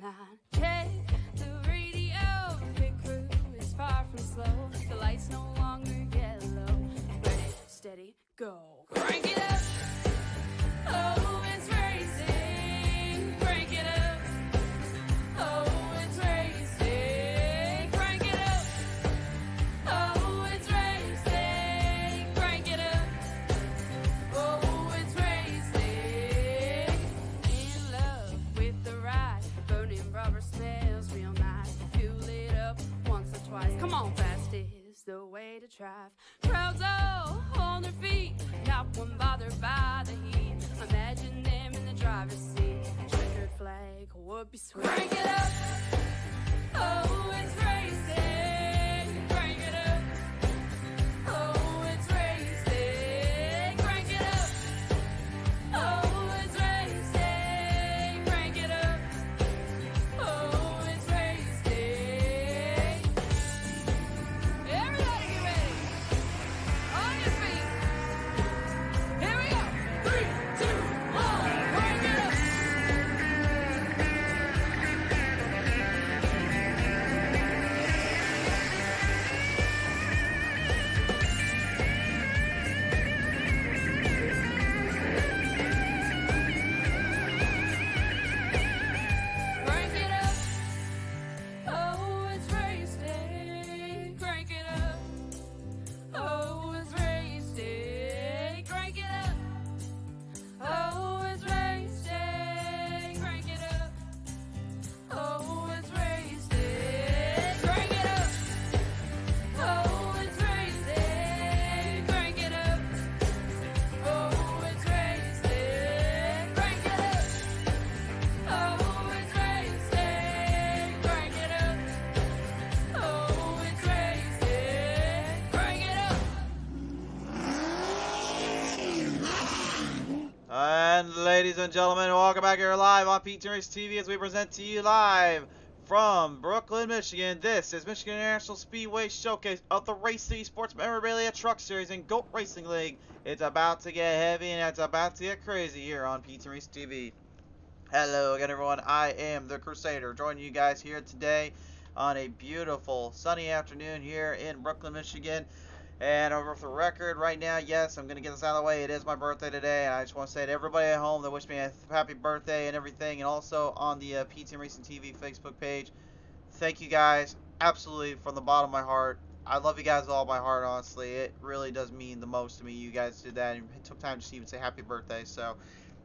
line. Check the radio, pit crew is far from slow. The lights no longer yellow. Ready, steady, go. Crank it up. Oh, it's racing. Crank it up. Oh, it's racing. Crank it up. Oh, it's racing. Crank it up. Oh, it's racing. In love with the ride. Burning rubber smells real nice. Fuel it up once or twice. Come on, fast is the way to drive. Crowds all on their feet, not one bothered by the heat. Imagine them in the driver's seat. Checkered flag would be sweet. Crank it up. Oh, it's racing. Crank it up. Oh, it's racing. Crank it up. Oh, it's racing. Crank it up. Oh, it's racing. Everybody get ready. On your feet. Here we go. 3, 2, 1. Crank it up. Crank it up. Oh, it's racing. Crank it up. Oh, it's racing. Crank it up. Oh, it's racing. Crank it up. Oh, it's racing. Crank it up. Oh, it's racing. Crank it up. Oh, it's racing. Crank it up. Oh, it's racing. Crank it up. Oh, it's racing. Crank it up. And ladies and gentlemen, welcome back here live on Pete Race TV as we present to you live from Brooklyn, Michigan. This is Michigan International Speedway Showcase of the Race City Sports Memorabilia Truck Series and GOAT Racing League. It's about to get heavy and it's about to get crazy here on Pete Race TV. Hello again, everyone. I am the Crusader, joining you guys here today on a beautiful sunny afternoon here in Brooklyn, Michigan. And over the record right now, yes, I'm going to get this out of the way. It is my birthday today, and I just want to say to everybody at home that wished me a happy birthday and everything, and also on the PT Racing TV Facebook page, thank you guys, absolutely, from the bottom of my heart. I love you guys with all my heart, honestly. It really does mean the most to me. You guys did that and took time to even say happy birthday, so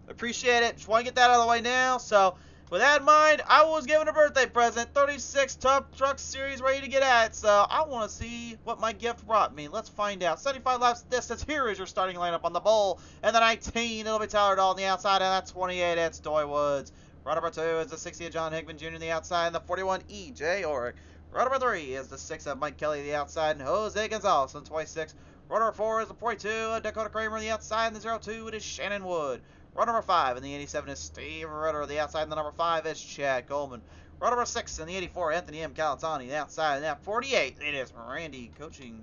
appreciate it. Just want to get that out of the way now, so with that in mind, I was given a birthday present, 36 Top Truck Series, ready to get at. So I want to see what my gift brought me. Let's find out. 75 laps distance. Here is your starting lineup on the bowl. And the 19, it'll be Tyler Dahl on the outside. And that 28, it's Doy Woods. Row number 2 is the 60 of John Hickman Jr. on the outside. And the 41, E.J. Orick. Row number 3 is the 6 of Mike Kelly on the outside. And Jose Gonzalez on 26. Row number 4 is the 42 of Dakota Kramer on the outside. And the 02, it is Shannon Wood. Row number 5 in the 87 is Steve Ritter. The outside in the number 5 is Chad Coleman. Row number 6 in the 84, Anthony M. Calatani. The outside in that 48, it is Randy Coaching.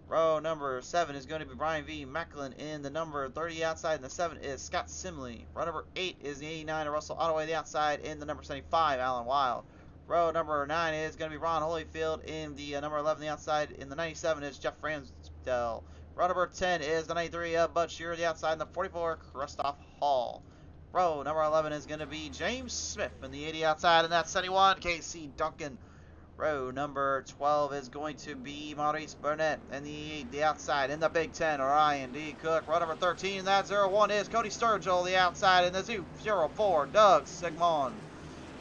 Row number 7 is going to be Brian V. Macklin in the number 30 outside. And the 7 is Scott Simley. Row number 8 is the 89 of Russell Ottaway. The outside in the number 75, Alan Wild. Row number 9 is going to be Ron Holyfield in the number 11. The outside in the 97 is Jeff Ramsdell. Row number 10 is the 93 of Bud Shearer, the outside, and the 44, Christoph Hall. Row number 11 is going to be James Smith in the 80 outside, and that's 71, Casey Duncan. Row number 12 is going to be Maurice Burnett in the outside. In the Big 10, Ryan D. Cook. Row number 13, and that 01 is Cody Sturgill, the outside, and the 04, Doug Sigmund.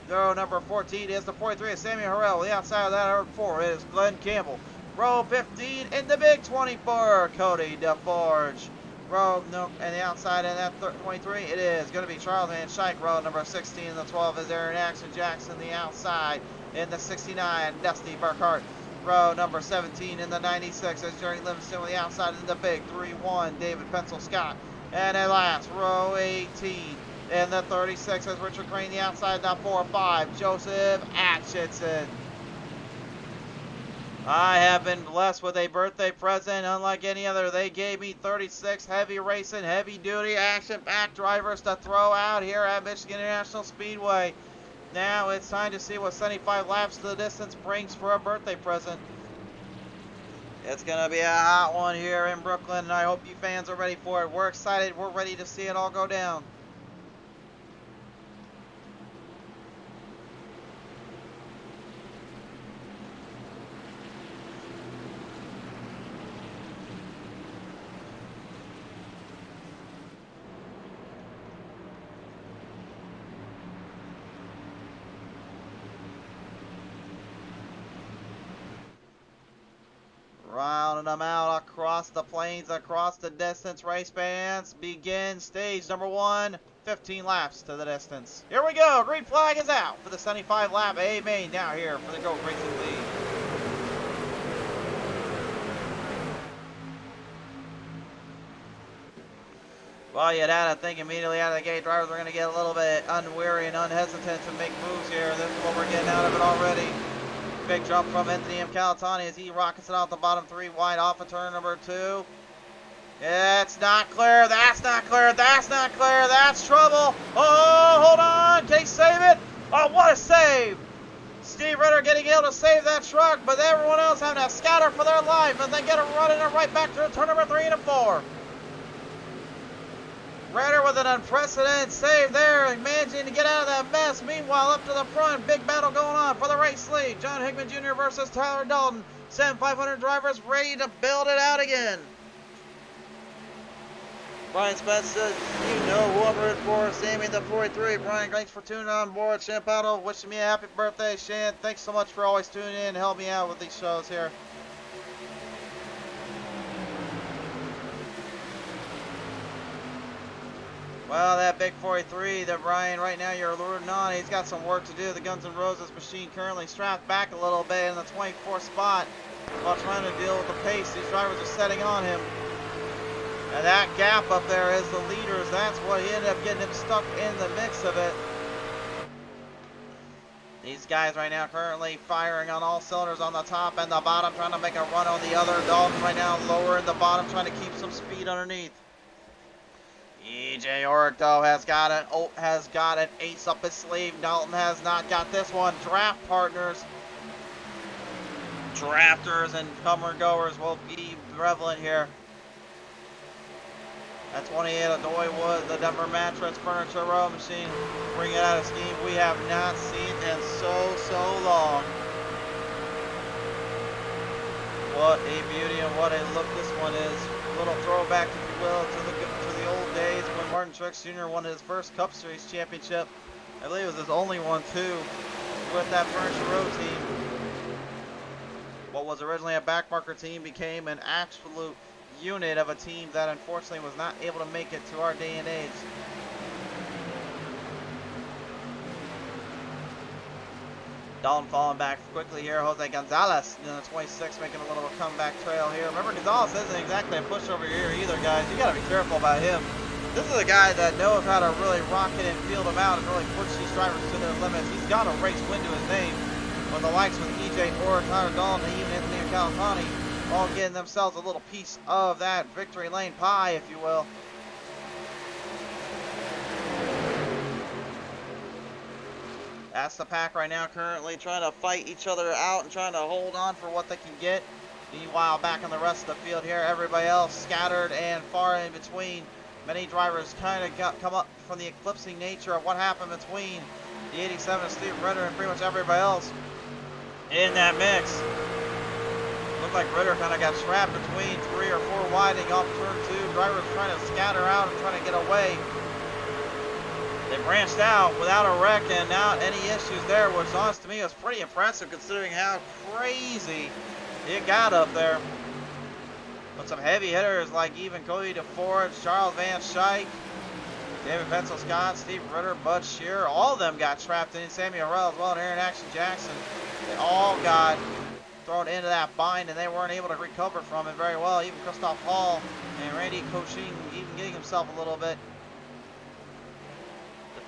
Row number 14 is the 43 of Samuel Harrell, the outside of that 4 is Glenn Campbell. Row 15 in the Big 24, Cody DeForge. Row and the outside in that 23, it is going to be Charles Van Schaik. Row number 16 in the 12 is Aaron Jackson. The outside in the 69, Dusty Burkhart. Row number 17 in the 96 is Jerry Livingston with the outside in the Big 3-1, David Pencil Scott. And at last, row 18 in the 36 is Richard Crane. The outside, now 4-5, Joseph Atchison. I have been blessed with a birthday present unlike any other. They gave me 36 heavy racing, heavy duty, action-packed drivers to throw out here at Michigan International Speedway. Now it's time to see what 75 laps to the distance brings for a birthday present. It's going to be a hot one here in Brooklyn, and I hope you fans are ready for it. We're excited. We're ready to see it all go down. Rounding them out across the plains, across the distance. Race fans, begin stage number 1. 15 laps to the distance. Here we go. Green flag is out for the 75 lap A main. Now here for the GOAT Racing lead. Well, you'd have to think immediately out of the gate, drivers are going to get a little bit unwary and unhesitant to make moves here. This is what we're getting out of it already. Big jump from Anthony M. Calatani as he rockets it out the bottom 3 wide off of turn number 2. It's not clear. That's not clear. That's not clear. That's trouble. Oh, hold on. Can he save it? Oh, what a save. Steve Ritter getting able to save that truck, but everyone else having to scatter for their life and then get it running it right back to turn number 3 and 4. Ritter with an unprecedented save there, managing to get out of that mess. Meanwhile, up to the front, big battle going on for the race lead. John Hickman Jr. versus Tyler Dalton. 7,500 drivers ready to build it out again. Brian Spence says, you know who I'm rooting for. Sammy the 43. Brian, thanks for tuning on board. Shan Paddle, wishing me a happy birthday. Shan, thanks so much for always tuning in and helping me out with these shows here. Well, that big 43 that Brian, right now you're alerting on, he's got some work to do. The Guns N' Roses machine currently strapped back a little bit in the 24th spot while trying to deal with the pace these drivers are setting on him. And that gap up there is the leaders. That's what he ended up getting him stuck in the mix of it. These guys right now currently firing on all cylinders on the top and the bottom, trying to make a run on the other. Dalton right now lower in the bottom, trying to keep some speed underneath. EJ Oric, though, has got an ace up his sleeve. Dalton has not got this one. Draft partners, drafters, and comer goers will be prevalent here. At 28, Adoy Wood, the Denver Mattress Furniture Row machine, bring it out of scheme we have not seen in so long. What a beauty and what a look this one is. A little throwback, if you will, to the old days when Martin Truex Jr. won his first Cup Series championship. I believe it was his only one too, with that Furniture Row team. What was originally a backmarker team became an absolute unit of a team that unfortunately was not able to make it to our day and age. Dalton falling back quickly here. Jose Gonzalez in the 26 making a little comeback trail here. Remember, Gonzalez isn't exactly a pushover here either, guys. You got to be careful about him. This is a guy that knows how to really rock it and field him out and really push these drivers to their limits. He's got a race win to his name when the likes with EJ Orr, Tyler Dalton, and even Anthony Calatani all getting themselves a little piece of that victory lane pie, if you will. That's the pack right now, currently trying to fight each other out and trying to hold on for what they can get. Meanwhile, back in the rest of the field here, everybody else scattered and far in between. Many drivers kind of come up from the eclipsing nature of what happened between the 87 of Steve Ritter and pretty much everybody else in that mix. Looked like Ritter kind of got trapped between 3 or 4 widening off turn 2. Drivers trying to scatter out and trying to get away. They branched out without a wreck and not any issues there, which honest to me was pretty impressive considering how crazy it got up there. With some heavy hitters like even Cody DeForge, Charles Van Schaik, David Pencil Scott, Steve Ritter, Bud Shearer, all of them got trapped in. Sammy Arell as well, and Aaron Action Jackson. They all got thrown into that bind and they weren't able to recover from it very well. Even Christoph Hall and Randy Koching even getting himself a little bit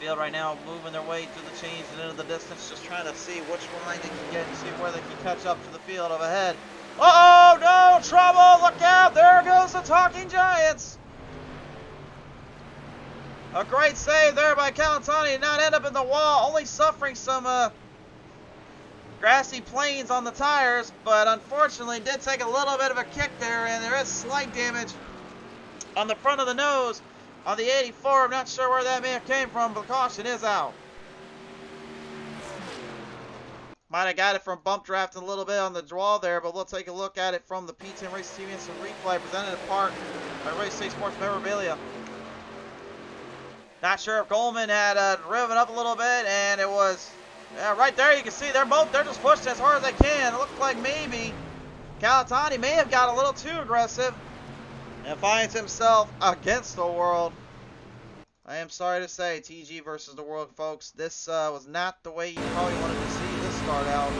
field right now, moving their way through the chains and into the distance, just trying to see which line they can get and see where they can catch up to the field up ahead. Uh-oh, no, trouble, look out, there goes the Talking Giants. A great save there by Calatani, not end up in the wall, only suffering some grassy plains on the tires, but unfortunately did take a little bit of a kick there, and there is slight damage on the front of the nose on the 84. I'm not sure where that may have came from, but caution is out. Might have got it from bump drafting a little bit on the draw there, but we'll take a look at it from the P10 Race TV and some replay presented in part by Race 6 Sports Memorabilia. Not sure if Goldman had driven up a little bit, and it was right there. You can see they're just pushing as hard as they can. It looked like maybe Calatani may have got a little too aggressive and finds himself against the world. I am sorry to say, TG versus the world, folks. This was not the way you probably wanted to see this start out.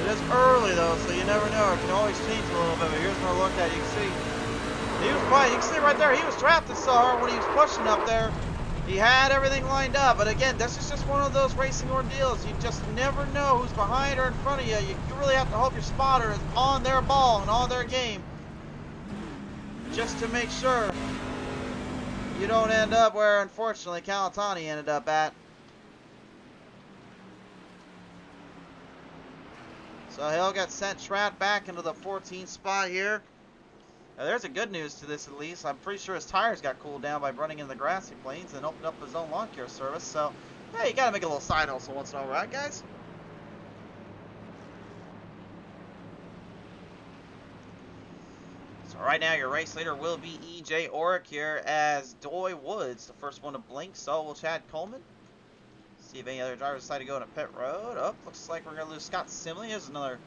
It is early though, so you never know. It can always change a little bit. But here's what I looked at. You can see he was quiet. You can see right there. He was trapped so hard when he was pushing up there. He had everything lined up, but again, this is just one of those racing ordeals. You just never know who's behind or in front of you. You really have to hope your spotter is on their ball and on their game, just to make sure you don't end up where, unfortunately, Calatani ended up at. So he'll get sent trapped back into the 14th spot here. Now, there's a good news to this, at least. I'm pretty sure his tires got cooled down by running in the grassy plains and opened up his own lawn care service. So, hey, you gotta make a little side hustle once in a while, right, guys? So right now, your race leader will be E.J. Orick here as Doy Woods, the first one to blink. So will Chad Coleman. See if any other drivers decide to go into pit road. Oh, looks like we're gonna lose Scott Simley. Here's another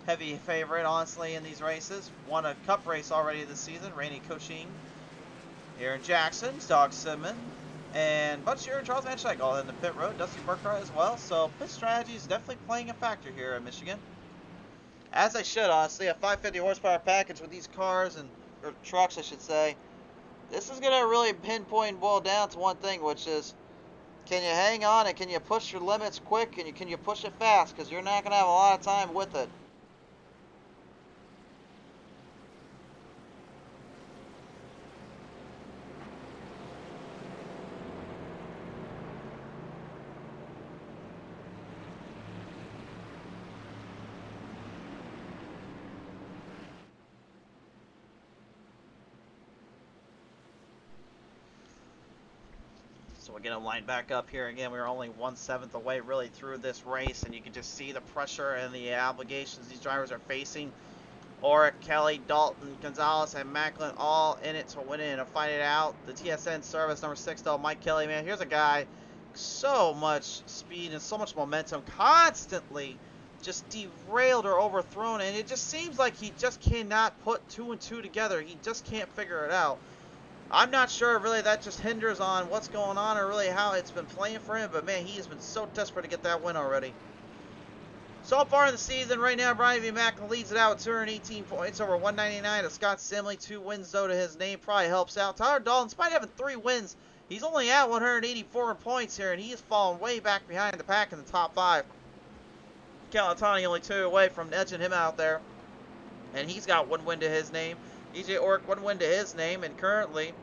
heavy favorite, honestly, in these races. Won a cup race already this season. Rainey Coaching here in Jackson. Doug Sidman. And Butcher, Charles Van Scheik all in the pit road. Dusty Burkhart as well. So pit strategy is definitely playing a factor here in Michigan. As they should, honestly. A 550 horsepower package with these cars, or trucks, I should say. This is going to really pinpoint and boil down to one thing, which is, can you hang on and can you push your limits quick and can you push it fast? Because you're not going to have a lot of time with it. So we're going to line back up here again. We were only 1/7 away really through this race, and you can just see the pressure and the obligations these drivers are facing. Orick, Kelly, Dalton, Gonzalez, and Macklin all in it to win it and fight it out. The TSN service number 6 though, Mike Kelly, man, here's a guy, so much speed and so much momentum, constantly just derailed or overthrown, and it just seems like he just cannot put 2 and 2 together. He just can't figure it out. I'm not sure if really that just hinders on what's going on or really how it's been playing for him, but man, he has been so desperate to get that win already. So far in the season, right now, Brian V. Macklin leads it out with 218 points over 199 of Scott Simley. 2 wins, though, to his name. Probably helps out. Tyler Dalton, despite having 3 wins, he's only at 184 points here, and he has fallen way back behind the pack in the top 5. Calatani only 2 away from edging him out there, and he's got 1 win to his name. E.J. Orick, 1 win to his name, and currently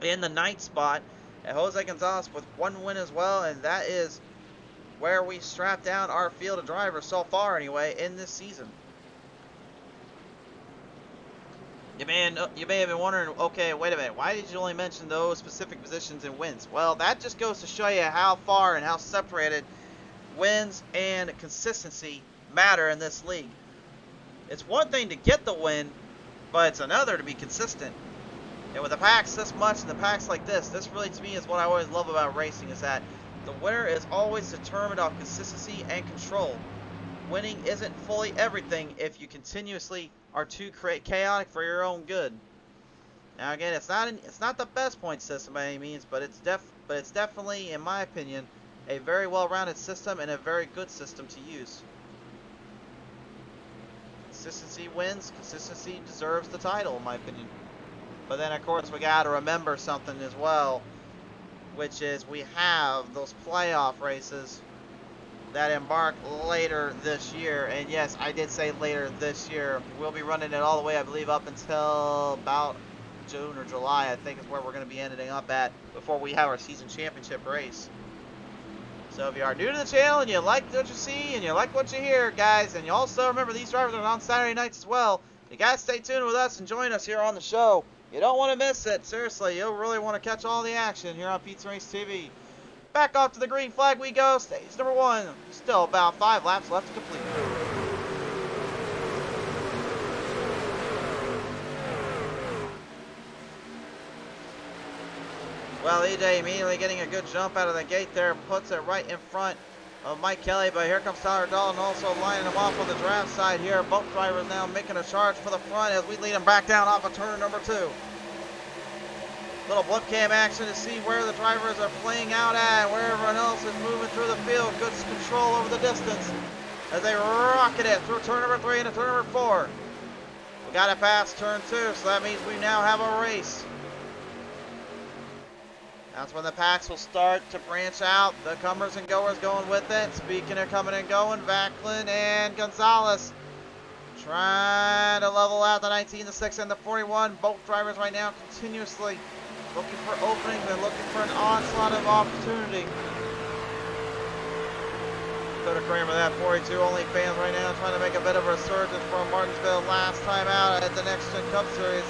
in the 9th spot, and Jose Gonzalez with 1 win as well, and that is where we strap down our field of drivers so far anyway in this season. You may have been wondering, okay, wait a minute, why did you only mention those specific positions and wins? Well, that just goes to show you how far and how separated wins and consistency matter in this league. It's one thing to get the win, but it's another to be consistent. And with the packs this much and the packs like this really to me is what I always love about racing, is that the winner is always determined on consistency and control. Winning isn't fully everything if you continuously are too chaotic for your own good. Now again, it's not the best point system by any means, but it's definitely, in my opinion, a very well-rounded system and a very good system to use. Consistency wins. Consistency deserves the title, in my opinion. But then, of course, we got to remember something as well. which is we have those playoff races that embark later this year. And yes, I did say later this year. We'll be running it all the way, I believe, up until about June or July, I think is where we're going to be ending up at before we have our season championship race. So if you are new to the channel and you like what you see and you like what you hear, guys, and you also remember these drivers are on Saturday nights as well, you guys stay tuned with us and join us here on the show. You don't want to miss it. Seriously, you'll really want to catch all the action here on Pizza Race TV. Back off to the green flag we go. Stage number 1. Still about 5 laps left to complete. Well, EJ immediately getting a good jump out of the gate there, puts it right in front of Mike Kelly, but here comes Tyler Dalton also lining him off on the draft side here. Both drivers now making a charge for the front as we lead him back down off of turn number 2. Little blip cam action to see where the drivers are playing out at, where everyone else is moving through the field. Good control over the distance as they rocket it through turn number 3 into turn number 4. We got it past turn 2, so that means we now have a race. That's when the packs will start to branch out. The comers and goers going with it. Speaking of coming and going, Backlund and Gonzalez trying to level out the 19, the 6, and the 41. Both drivers right now continuously looking for openings and looking for an onslaught of opportunity. Dakota Kramer, that 42 only fans right now trying to make a bit of a resurgence from Martinsville last time out at the Next Gen Cup Series.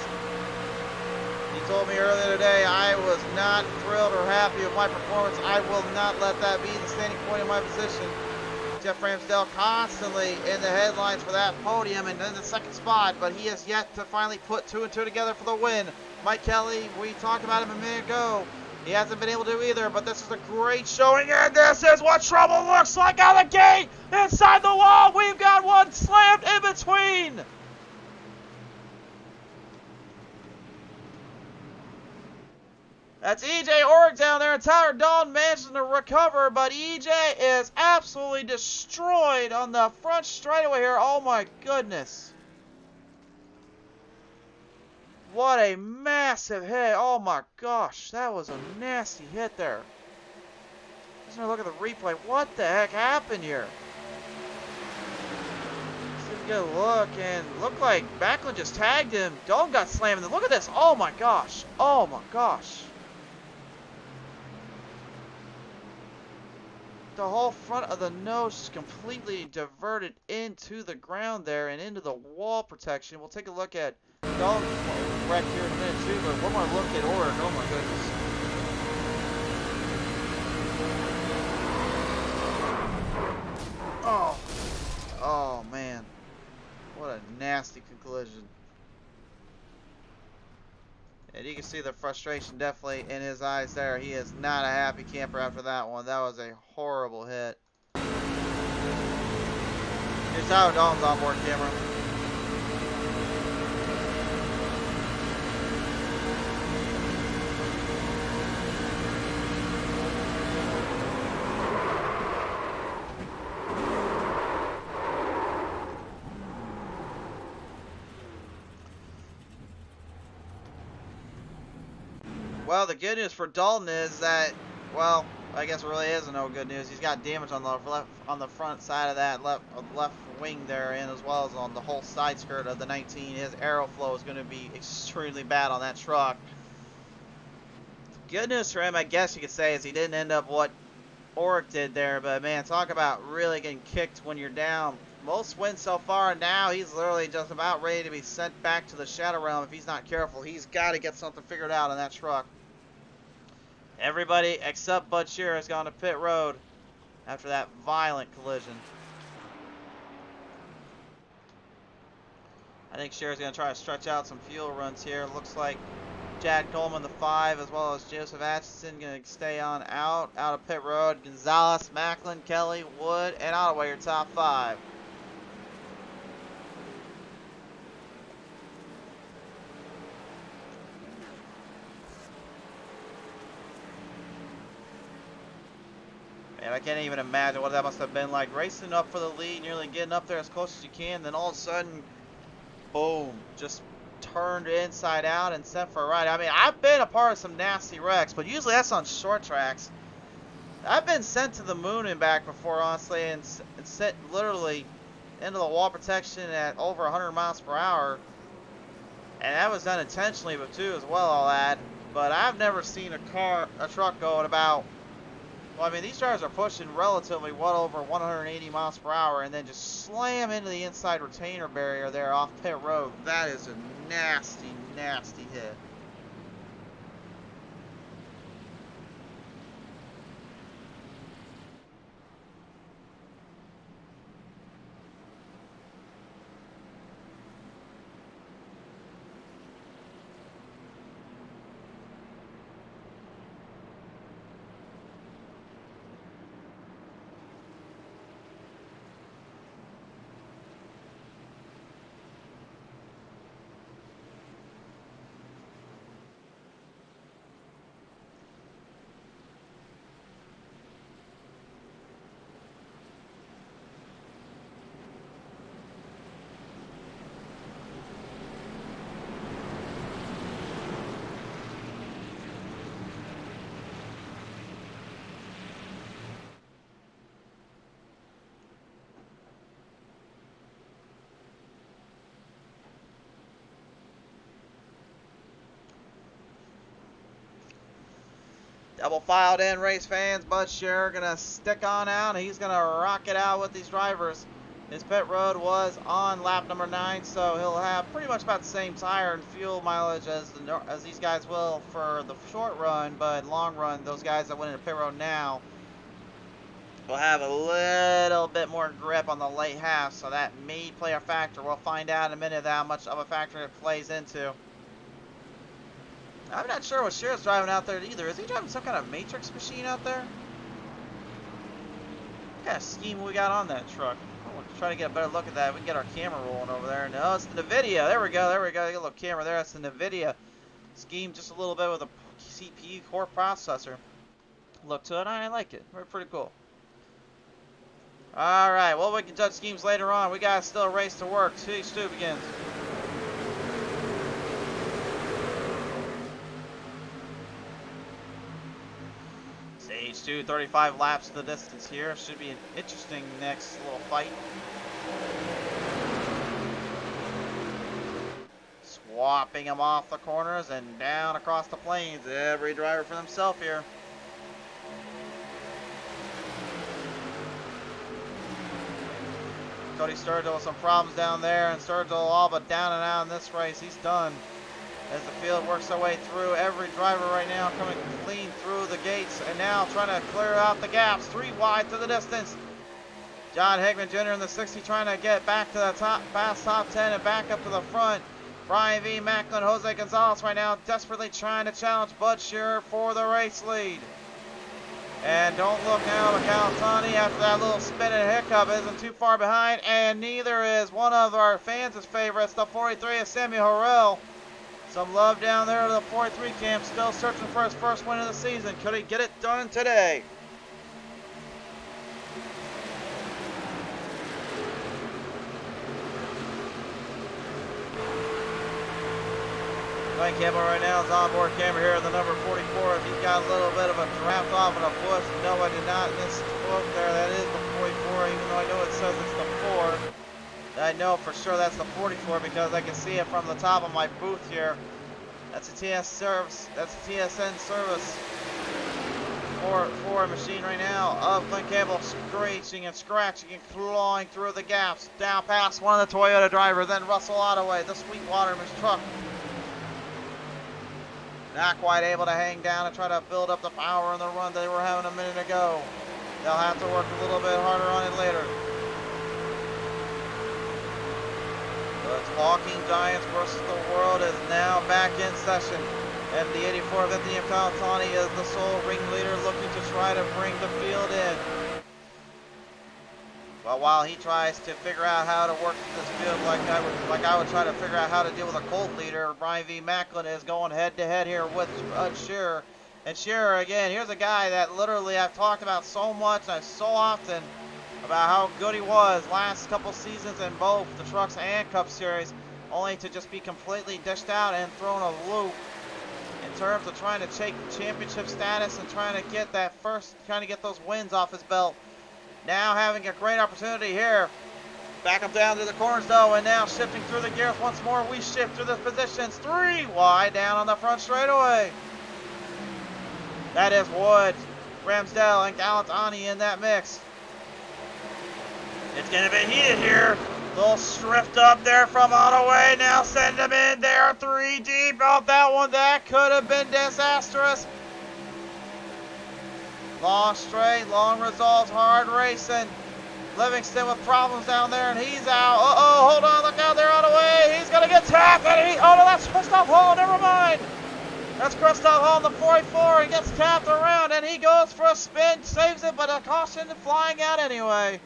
He told me earlier today I was not thrilled or happy with my performance. I will not let that be the standing point in my position. Jeff Ramsdale constantly in the headlines for that podium and in the second spot, but he has yet to finally put 2 and 2 together for the win. Mike Kelly, we talked about him a minute ago. He hasn't been able to either, but this is a great showing, and this is what trouble looks like out of the gate. Inside the wall, we've got one slammed in between. That's EJ Orrick down there, and Tyler Dalton managing to recover, but EJ is absolutely destroyed on the front straightaway here. Oh my goodness. What a massive hit. Oh my gosh, that was a nasty hit there. Let's look at the replay. What the heck happened here? Let's get a look, and looked like Backlund just tagged him. Dalton got slammed, and look at this. Oh my gosh. Oh my gosh. The whole front of the nose is completely diverted into the ground there and into the wall protection. We'll take a look at Dalton's wreck here in a minute too, but one more look at Orrick. Oh my goodness. Oh man. What a nasty collision. And you can see the frustration definitely in his eyes there. He is not a happy camper after that one. That was a horrible hit. Here's Tyler Dalton's onboard camera. Well, the good news for Dalton is that, well, I guess it really isn't no good news. He's got damage on the front side of that left wing there, and as well as on the whole side skirt of the 19. His aeroflow is going to be extremely bad on that truck. The good news for him, I guess you could say, is he didn't end up what Orrick did there. But man, talk about really getting kicked when you're down. Most wins so far, and now he's literally just about ready to be sent back to the Shadow Realm if he's not careful. He's got to get something figured out on that truck. Everybody except Bud Shearer has gone to pit road after that violent collision. I think Shearer's going to try to stretch out some fuel runs here. Looks like Chad Coleman, the 5, as well as Joseph Atchison, going to stay on out of pit road. Gonzalez, Macklin, Kelly, Wood, and Ottaway, your top 5. Man, I can't even imagine what that must have been like. Racing up for the lead, nearly getting up there as close as you can, then all of a sudden, boom, just turned inside out and sent for a ride. I mean, I've been a part of some nasty wrecks, but usually that's on short tracks. I've been sent to the moon and back before, honestly, and sent literally into the wall protection at over 100 miles per hour. And that was done intentionally, but too, as well, I'll add. But I've never seen a truck go at about, well, I mean, these drivers are pushing relatively well over 180 miles per hour and then just slam into the inside retainer barrier there off pit road. That is a nasty, nasty hit. Double filed in, race fans. Bud Scherer gonna stick on out. He's gonna rock it out with these drivers. His pit road was on lap number 9, so he'll have pretty much about the same tire and fuel mileage as these guys will for the short run, but long run, those guys that went into pit road now will have a little bit more grip on the late half, so that may play a factor. We'll find out in a minute how much of a factor it plays into. I'm not sure what Sherritt's driving out there either. Is he driving some kind of matrix machine out there? What kind of scheme we got on that truck? We'll try to get a better look at that. We can get our camera rolling over there. No, it's the NVIDIA. There we go. There we go. Get a little camera there. It's the NVIDIA scheme, just a little bit with a CPU core processor. Look to it. I like it. We're pretty cool. All right. Well, we can judge schemes later on. We got still a race to work. Stage 2 begins. Stage 2, 35 laps to the distance here. Should be an interesting next little fight. Swapping them off the corners and down across the plains. Every driver for themselves here. Cody Sturgill with some problems down there, and Sturgill all but down and out in this race. He's done. As the field works their way through, every driver right now coming clean through the gates and now trying to clear out the gaps. 3 wide to the distance. John Higman Jr. in the 60 trying to get back to the top, past top 10 and back up to the front. Brian V. Macklin, Jose Gonzalez right now desperately trying to challenge Bud Scherer for the race lead. And don't look now, Calatani after that little spin and hiccup isn't too far behind, and neither is one of our fans' favorites, the 43 of Samuel Harrell. Some love down there to the 43 camp, still searching for his first win of the season. Could he get it done today? Glenn Campbell right now is on board camera here, the number 44. He's got a little bit of a draft off in a bush. No, I did not misspoke there. That is the 44, even though I know it says it's the 4. I know for sure that's the 44 because I can see it from the top of my booth here. That's a TS service. That's a TSN service for a machine right now of Glenn Campbell screeching and scratching and clawing through the gaps down past one of the Toyota drivers. Then Russell Ottaway, the Sweetwaterman's truck, not quite able to hang down and try to build up the power in the run that they were having a minute ago. They'll have to work a little bit harder on it later. The Talking Giants versus the World is now back in session. And the 84 of Anthony Calatani is the sole ringleader looking to try to bring the field in. But while he tries to figure out how to work this field like I would try to figure out how to deal with a cold leader, Brian V. Macklin is going head to head here with Scherer. And Scherer, again, here's a guy that literally I've talked about so much and so often about how good he was last couple seasons in both the Trucks and Cup Series. only to just be completely dished out and thrown a loop in terms of trying to take championship status and trying to get that trying to get those wins off his belt. Now having a great opportunity here. Back up down to the corners though, and now shifting through the gears once more. We shift through the positions. 3 wide down on the front straightaway. That is Wood, Ramsdell, and Galantani in that mix. It's going to be heated here. Little stripped up there from Ottaway. Now send them in there. 3 deep off that one. That could have been disastrous. Long straight, long resolves, hard racing. Livingston with problems down there, and he's out. Uh-oh, hold on, look out there, Ottaway. He's going to get tapped, and oh no, that's Christoph Hall, never mind. That's Christoph Hall in the 44. He gets tapped around, and he goes for a spin, saves it, but a caution flying out anyway.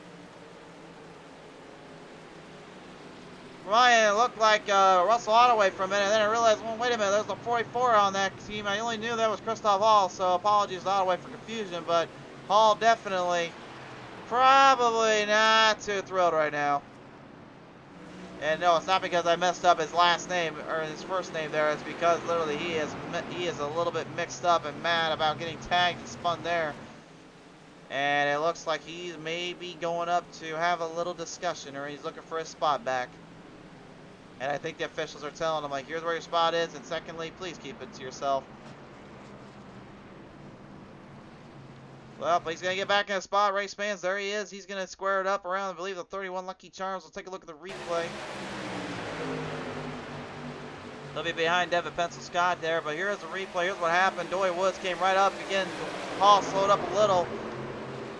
Ryan, it looked like Russell Ottaway for a minute, and then I realized, well, wait a minute, there's a 44 on that team. I only knew that was Christoph Hall, so apologies to Ottaway for confusion, but Hall definitely, probably not too thrilled right now. And no, it's not because I messed up his last name, or his first name there, it's because literally he is a little bit mixed up and mad about getting tagged and spun there. And it looks like he's maybe going up to have a little discussion, or he's looking for his spot back. And I think the officials are telling him, like, here's where your spot is, and secondly, please keep it to yourself. Well, but he's going to get back in his spot. Race fans, there he is. He's going to square it up around, I believe, the 31 Lucky Charms. We'll take a look at the replay. They'll be behind Devin Pencil Scott there, but here's the replay. Here's what happened. Doy Woods came right up. Again, Hall slowed up a little.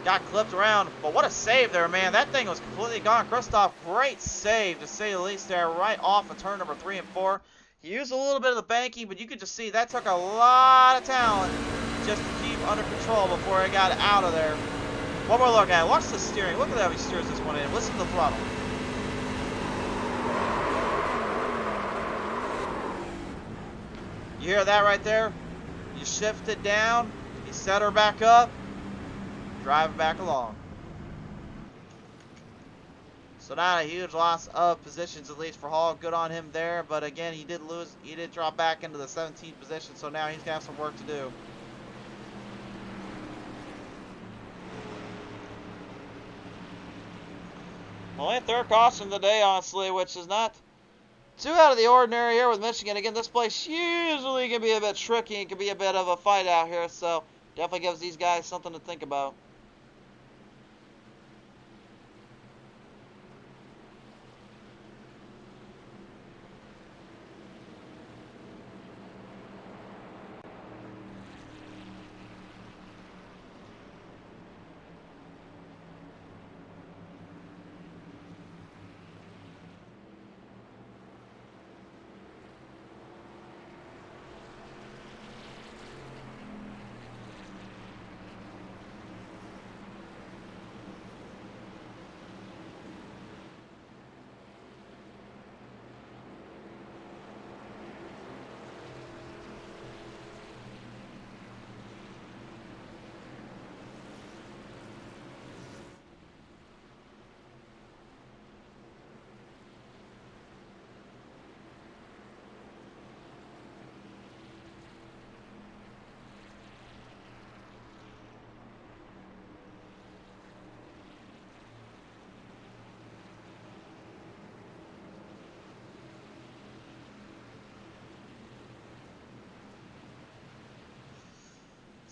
Got clipped around, but what a save there, man. That thing was completely gone. Christoph, great save, to say the least there, right off of turn number 3 and 4. He used a little bit of the banking, but you could just see that took a lot of talent just to keep under control before it got out of there. One more look at it. Watch the steering. Look at how he steers this one in. Listen to the throttle. You hear that right there? You shift it down. You set her back up. Drive back along. So not a huge loss of positions, at least for Hall. Good on him there, but again, he did drop back into the 17th position, so now he's got some work to do. Only third caution today, honestly, which is not too out of the ordinary here with Michigan. Again, this place usually can be a bit tricky. It can be a bit of a fight out here, so definitely gives these guys something to think about.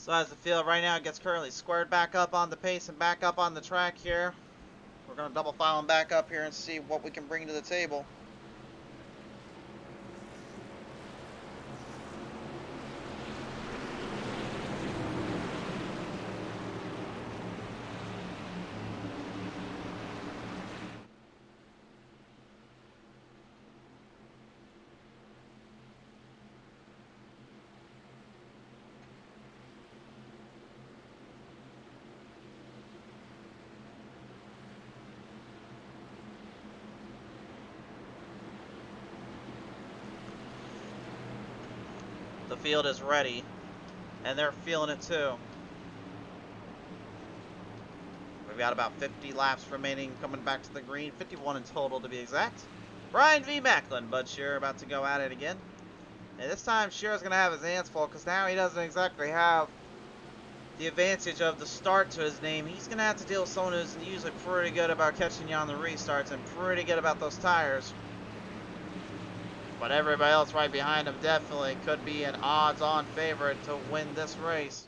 So as the field right now gets currently squared back up on the pace and back up on the track here, we're going to double file them back up here and see what we can bring to the table. The field is ready, and they're feeling it too. We've got about 50 laps remaining coming back to the green, 51 in total to be exact. Brian v. Macklin, Bud Shearer about to go at it again. And this time Shearer's going to have his hands full because now he doesn't exactly have the advantage of the start to his name. He's going to have to deal with someone who's usually pretty good about catching you on the restarts and pretty good about those tires. But everybody else right behind him definitely could be an odds-on favorite to win this race.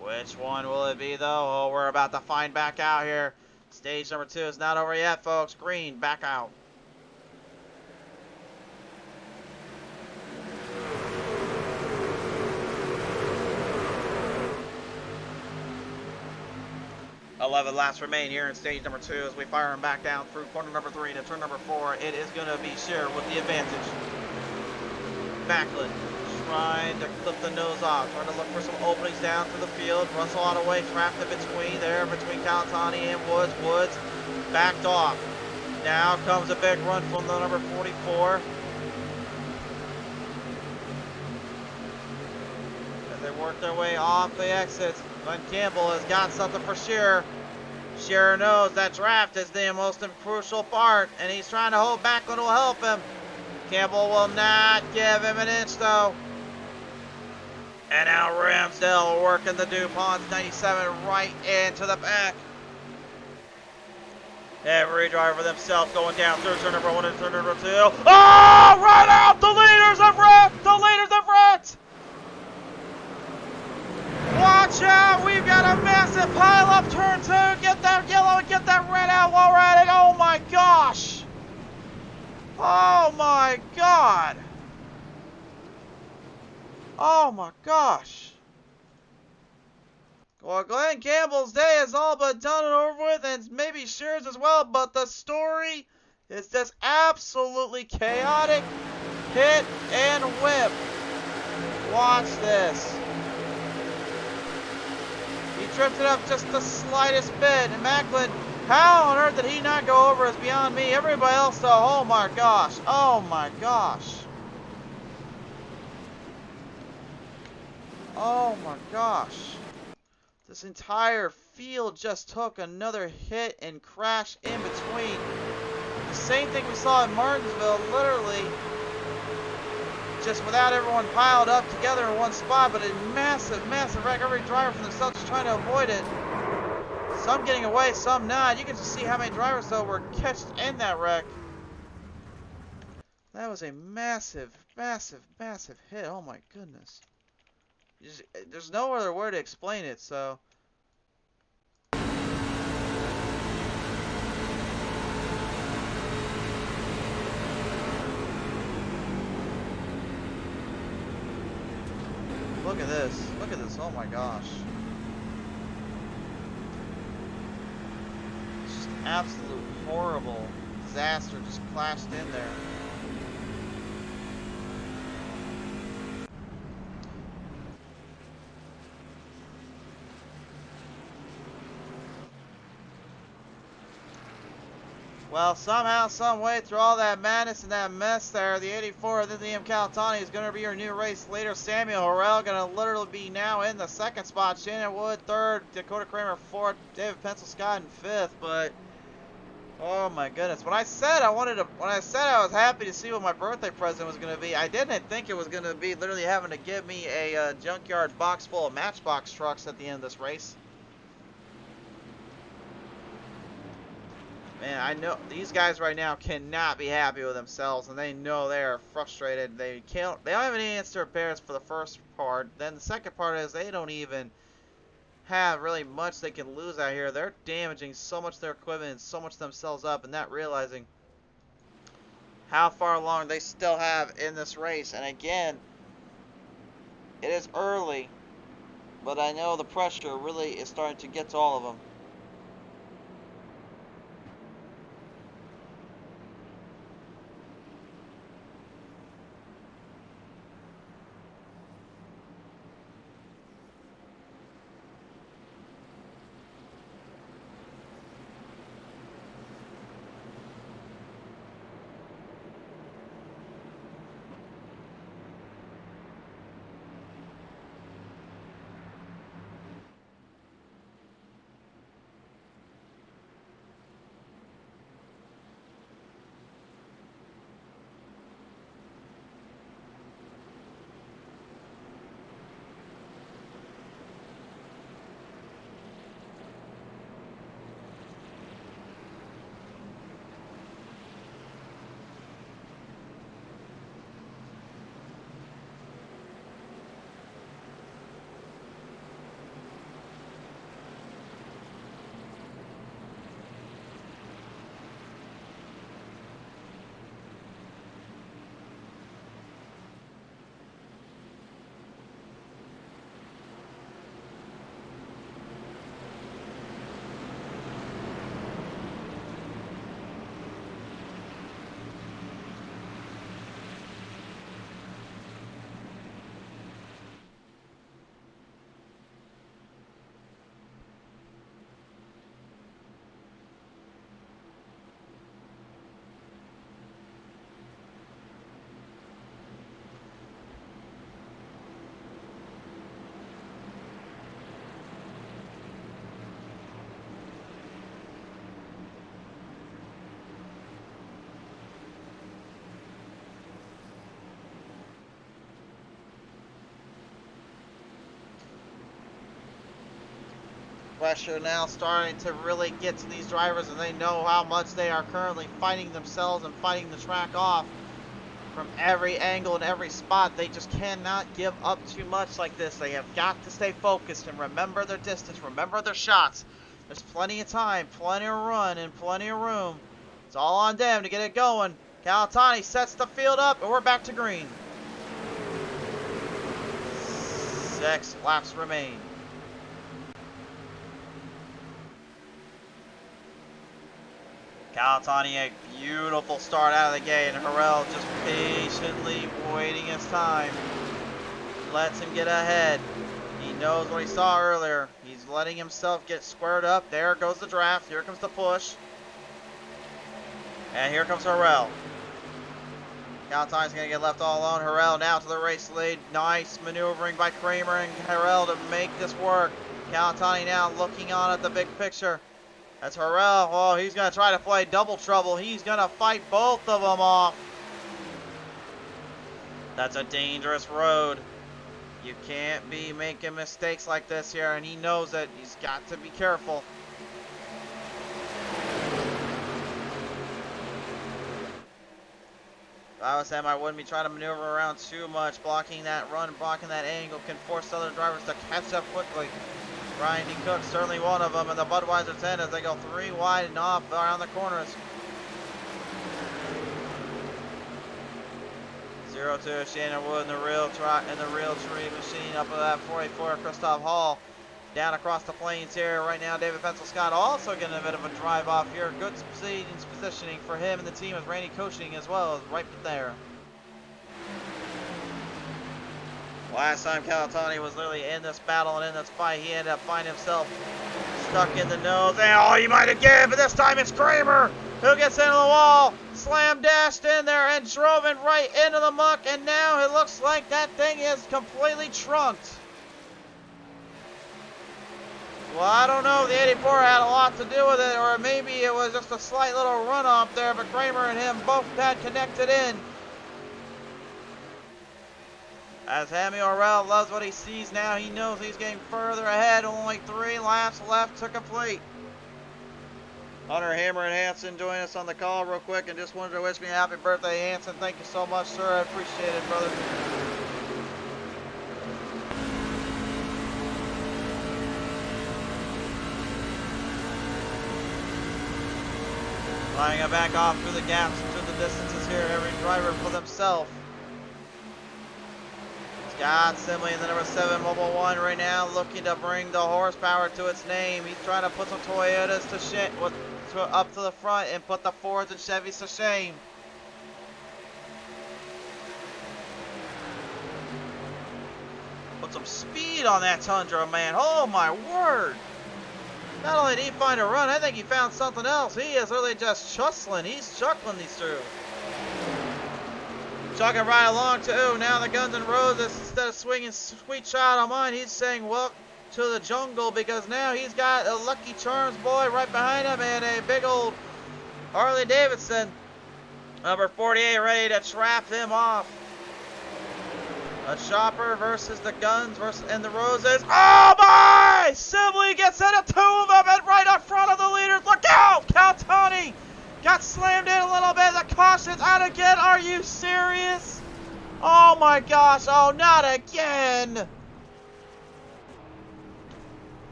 Which one will it be, though? Oh, we're about to find back out here. Stage number 2 is not over yet, folks. Green, back out. $11 laps remain here in stage number 2 as we fire him back down through corner number 3 to turn number 4. It is going to be Shearer with the advantage. Macklin trying to clip the nose off, trying to look for some openings down through the field. Russell out of the way, trapped in between there, between Calatani and Woods. Woods backed off. Now comes a big run from the number 44. As they work their way off the exits, Glenn Campbell has got something for Shearer. Shearer knows that draft is the most crucial part, and he's trying to hold back what will help him. Campbell will not give him an inch, though. And now Ramsdale working the DuPont's 97 right into the back. Every driver themselves going down through turn number 1 and turn number 2. Oh, right out! The leaders have wrecked! The leaders have wrecked! Watch out! We've got a massive pile up turn 2. Get that yellow and get that red out while we're at it. Oh my gosh! Oh my god! Oh my gosh! Well, Glenn Campbell's day is all but done and over with, and maybe Shearer's as well, but the story is just absolutely chaotic. Hit and whip. Watch this. He tripped it up just the slightest bit, and Macklin, how on earth did he not go over is beyond me. Everybody else though, oh my gosh. Oh my gosh. Oh my gosh. This entire field just took another hit and crash in between. The same thing we saw in Martinsville, literally, just without everyone piled up together in one spot, but a massive, massive wreck. Every driver for themselves just trying to avoid it. Some getting away, some not. You can just see how many drivers, though, were catched in that wreck. That was a massive, massive, massive hit. Oh my goodness. There's no other word to explain it, so. Look at this. Look at this. Oh my gosh. It's just absolute horrible disaster just clashed in there. Well, somehow, some way, through all that madness and that mess there, the 84 of Liam Calatani is going to be your new race leader. Samuel Harrell going to literally be now in the second spot. Shannon Wood third, Dakota Kramer fourth, David Pencil-Scott in fifth. But oh my goodness, when I said I was happy to see what my birthday present was going to be, I didn't think it was going to be literally having to give me a junkyard box full of Matchbox trucks at the end of this race. Man, I know these guys right now cannot be happy with themselves, and they know they are frustrated. They don't have any answer repairs for the first part. Then the second part is they don't even have really much they can lose out here. They're damaging so much their equipment and so much themselves up, and not realizing how far along they still have in this race. And again, it is early, but I know the pressure really is starting to get to all of them. pressure now starting to really get to these drivers, and they know how much they are currently fighting themselves and fighting the track off from every angle and every spot. They just cannot give up too much like this. They have got to stay focused and remember their distance, remember their shots. There's plenty of time, plenty of run, and plenty of room. It's all on them to get it going. Calatani sets the field up, and we're back to green. 6 laps remain. Calatani, a beautiful start out of the gate, and Harrell just patiently waiting his time. Lets him get ahead. He knows what he saw earlier. He's letting himself get squared up. There goes the draft. Here comes the push. And here comes Harrell. Calatani's going to get left all alone. Harrell now to the race lead. Nice maneuvering by Kramer and Harrell to make this work. Calatani now looking on at the big picture. That's Harrell. Oh, he's going to try to play double trouble. He's going to fight both of them off. That's a dangerous road. You can't be making mistakes like this here, and he knows it. He's got to be careful. If I was him, I wouldn't be trying to maneuver around too much. Blocking that run, blocking that angle can force other drivers to catch up quickly. Brian D. Cook, certainly one of them, and the Budweiser 10 as they go 3 wide and off around the corners. 0-2, Shannon Wood in the real tree machine up at that 484, Christoph Hall. Down across the plains here right now. David Pencil Scott also getting a bit of a drive off here. Good positioning for him and the team with Randy coaching as well, right there. Last time Calatani was literally in this battle and in this fight, he ended up finding himself stuck in the nose. And oh, he might again, but this time it's Kramer who gets into the wall, slam dashed in there and drove it right into the muck, and now it looks like that thing is completely trunked. Well, I don't know if the 84 had a lot to do with it, or maybe it was just a slight little run-off there, but Kramer and him both had connected in. As Hammy Orrell loves what he sees now, he knows he's getting further ahead. Only 3 laps left to complete. Hunter Hammer and Hanson join us on the call real quick, and just wanted to wish me a happy birthday, Hanson. Thank you so much, sir. I appreciate it, brother. Flying it back off through the gaps and through the distances here. Every driver for themselves. Scott Simley in the number 7 Mobile 1 right now, looking to bring the horsepower to its name. He's trying to put some Toyotas up to the front and put the Fords and Chevys to shame. Put some speed on that Tundra, man. Oh my word. Not only did he find a run, I think he found something else. He is really just chuckling. He's chuckling these through. Chugging right along too. Now the Guns N' Roses, instead of swinging Sweet Child on Mine, he's saying welcome to the jungle, because now he's got a Lucky Charms boy right behind him and a big old Harley Davidson number 48 ready to trap him off. A Chopper versus the Guns and the Roses. Oh my! Sibley gets into 2 of them and right up front of the leaders. Look out! Calatani got slammed in a little bit. The caution's out again. Are you serious? Oh my gosh. Oh, not again.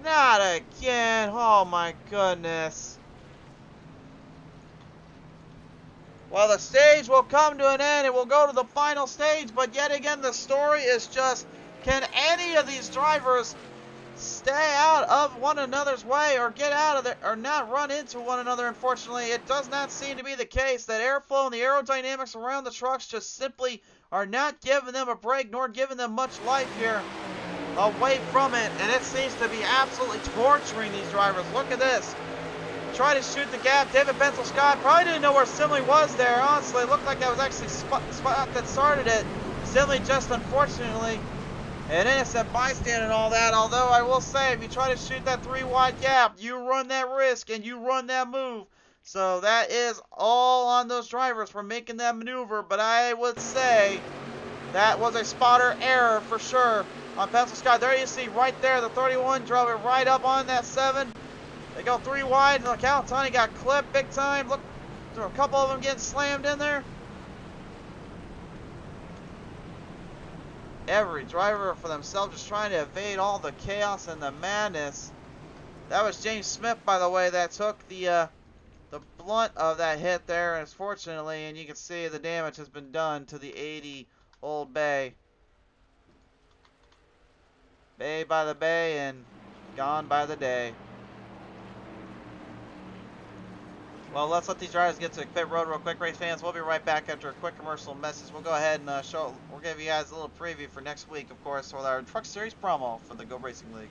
Not again. Oh my goodness. Well, the stage will come to an end. It will go to the final stage. But yet again, the story is just, can any of these drivers stay out of one another's way or get out of there or not run into one another? Unfortunately, it does not seem to be the case. That airflow and the aerodynamics around the trucks just simply are not giving them a break nor giving them much life here away from it, and it seems to be absolutely torturing these drivers. Look at this. Try to shoot the gap. David Pencil Scott probably didn't know where Simley was there. Honestly, it looked like that was actually spot that started it. Simley just unfortunately an innocent bystander and all that. Although I will say, if you try to shoot that 3 wide gap, you run that risk and you run that move. So that is all on those drivers for making that maneuver. But I would say that was a spotter error for sure. on Pencil Sky. There you see right there, the 31 drove it right up on that 7. They go 3 wide. Look, Calatani got clipped big time. Look, there are a couple of them getting slammed in there. Every driver for themselves just trying to evade all the chaos and the madness. That was James Smith, by the way, that took the blunt of that hit there, unfortunately, and you can see the damage has been done to the 80 Old Bay. Bay by the bay and gone by the day. Well, let's let these drivers get to pit road real quick, race fans. We'll be right back after a quick commercial message. We'll go ahead and we'll give you guys a little preview for next week, of course, with our Truck Series promo for the Go Racing League.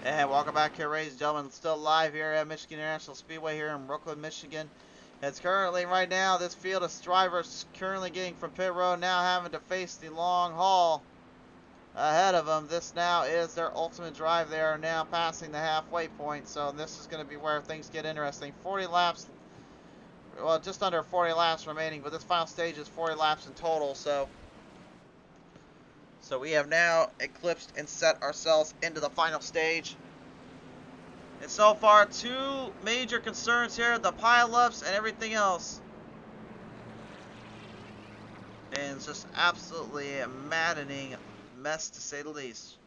And welcome back here, ladies and gentlemen. Still live here at Michigan International Speedway here in Brooklyn, Michigan. It's currently, right now, this field of drivers currently getting from pit road, now having to face the long haul ahead of them. This now is their ultimate drive. They are now passing the halfway point, so this is going to be where things get interesting. 40 laps, well, just under 40 laps remaining, but this final stage is 40 laps in total, so we have now eclipsed and set ourselves into the final stage. And so far, 2 major concerns here, the pileups and everything else. And it's just absolutely a maddening mess, to say the least.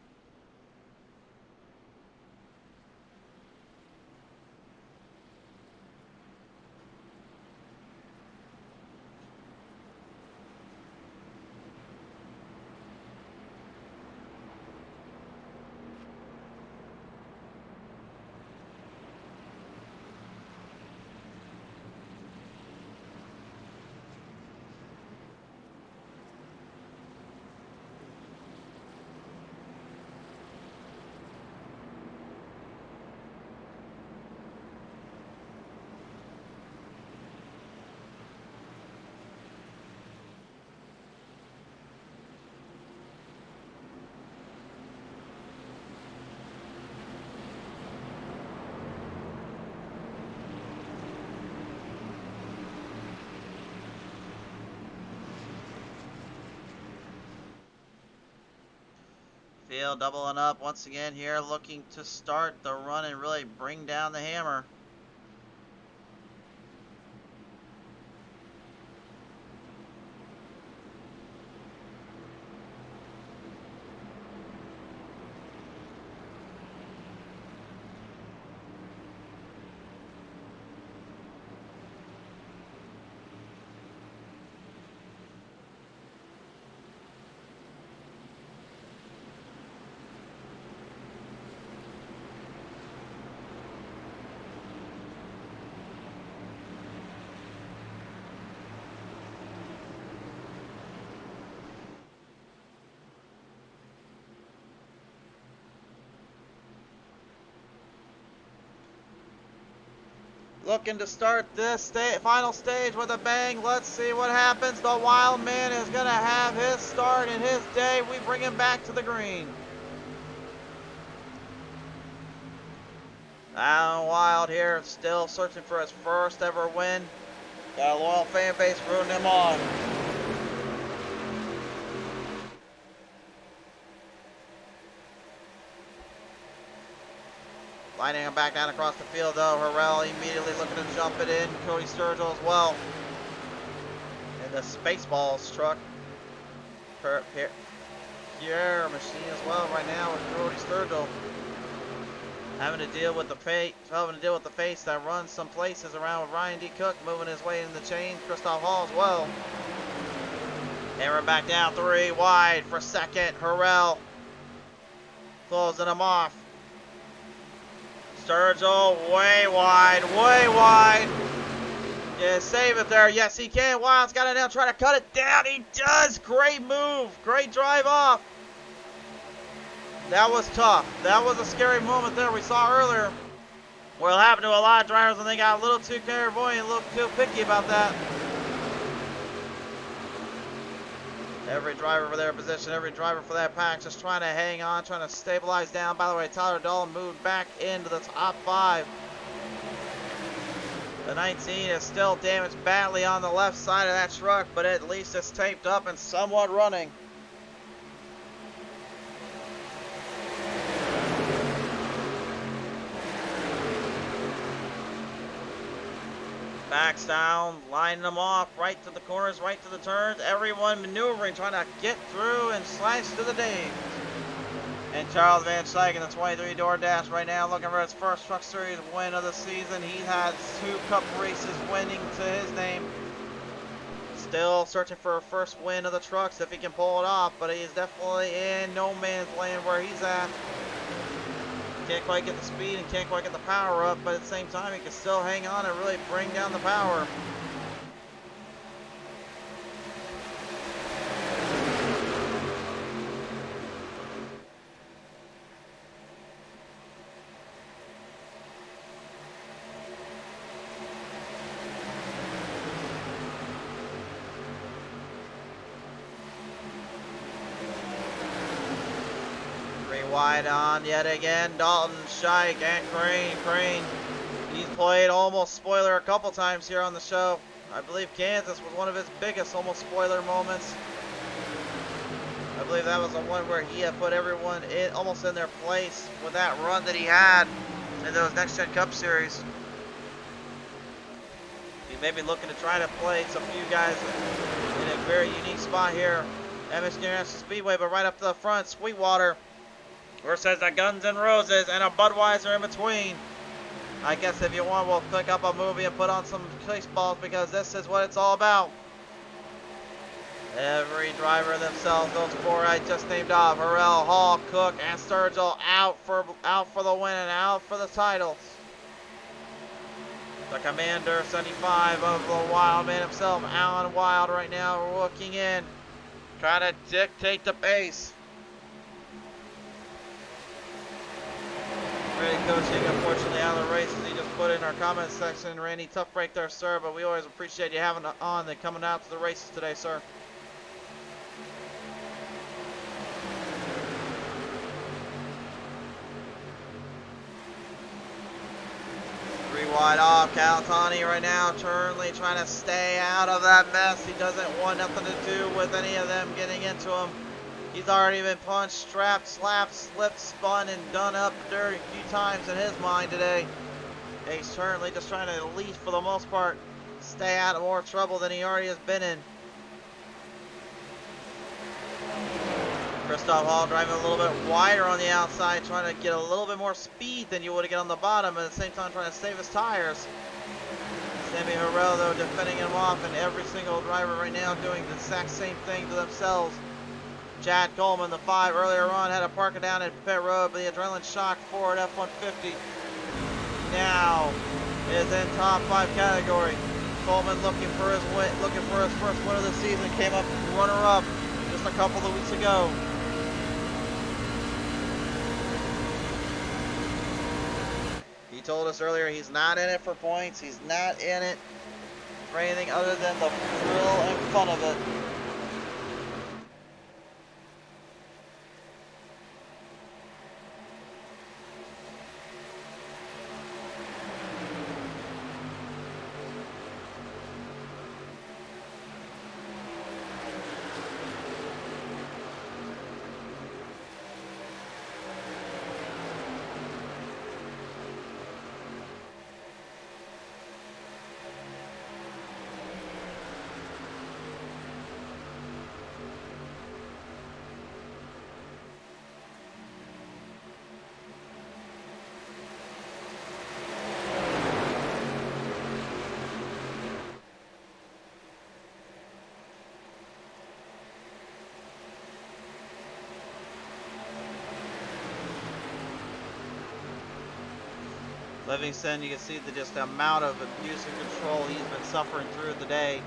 Field doubling up once again here, looking to start the run and really bring down the hammer. Looking to start this final stage with a bang. Let's see what happens. The Wild Man is going to have his start in his day. We bring him back to the green. Alan Wild here, still searching for his first ever win. Got a loyal fan base rooting him on. Lining him back down across the field, though. Harrell immediately looking to jump it in. Cody Sturgill as well. And the Spaceballs truck. Pierre machine as well right now with Cody Sturgill. having to deal with the face that runs some places around with Ryan D. Cook moving his way in the chain. Christoph Hall as well. And we're back down 3 wide for second. Harrell closing him off. Sturgill way wide, way wide. Yeah, save it there. Yes, he can. Wild's got it now. Try to cut it down. He does. Great move. Great drive off. That was tough. That was a scary moment there we saw earlier. Well, it happened to a lot of drivers when they got a little too clairvoyant, a little too picky about that. Every driver for their position, every driver for that pack, just trying to hang on, trying to stabilize down. By the way, Tyler Dolan moved back into the top 5. The 19 is still damaged badly on the left side of that truck, but at least it's taped up and somewhat running. Backs down, lining them off, right to the corners, right to the turns. Everyone maneuvering, trying to get through and slice to the Dames. And Charles Van Slyke in the 23 DoorDash right now looking for his first Truck Series win of the season. He's had 2 Cup races winning to his name. Still searching for a first win of the trucks if he can pull it off, but he's definitely in no man's land where he's at. Can't quite get the speed and can't quite get the power up, but at the same time he can still hang on and really bring down the power. Wide on yet again, Dalton, Shike, and Crane. He's played almost spoiler a couple times here on the show. I believe Kansas was one of his biggest almost spoiler moments. I believe that was the one where he had put everyone in almost in their place with that run that he had in those Next Gen Cup Series. He may be looking to try to place a few guys in a very unique spot here at Michigan International Speedway, but right up to the front, Sweetwater versus the Guns N' Roses and a Budweiser in between. I guess if you want, we'll pick up a movie and put on some baseballs because this is what it's all about. Every driver themselves, those 4 I just named off, Harrell, Hall, Cook, and Sturgill out for the win and out for the titles. The Commander 75 of the Wild Man himself, Alan Wild, right now looking in, trying to dictate the pace. Randy coaching, unfortunately, out of the races. He just put in our comment section, Randy, tough break there, sir, but we always appreciate you having on and coming out to the races today, sir. Three wide off, Calatani right now, currently trying to stay out of that mess. He doesn't want nothing to do with any of them getting into him. He's already been punched, strapped, slapped, slipped, spun, and done up dirty a few times in his mind today. He's currently just trying to, at least for the most part, stay out of more trouble than he already has been in. Christoph Hall driving a little bit wider on the outside, trying to get a little bit more speed than you would get on the bottom, and at the same time trying to save his tires. Sammy Harrell, though, defending him off, and every single driver right now doing the exact same thing to themselves. Chad Coleman, the 5 earlier on, had to park it down at pit road, but the adrenaline shock Ford F-150 now is in top 5 category. Coleman looking for his first win of the season, came up runner-up just a couple of weeks ago. He told us earlier he's not in it for points, he's not in it for anything other than the thrill and fun of it. Livingston, you can see just the amount of abuse and control he's been suffering through the day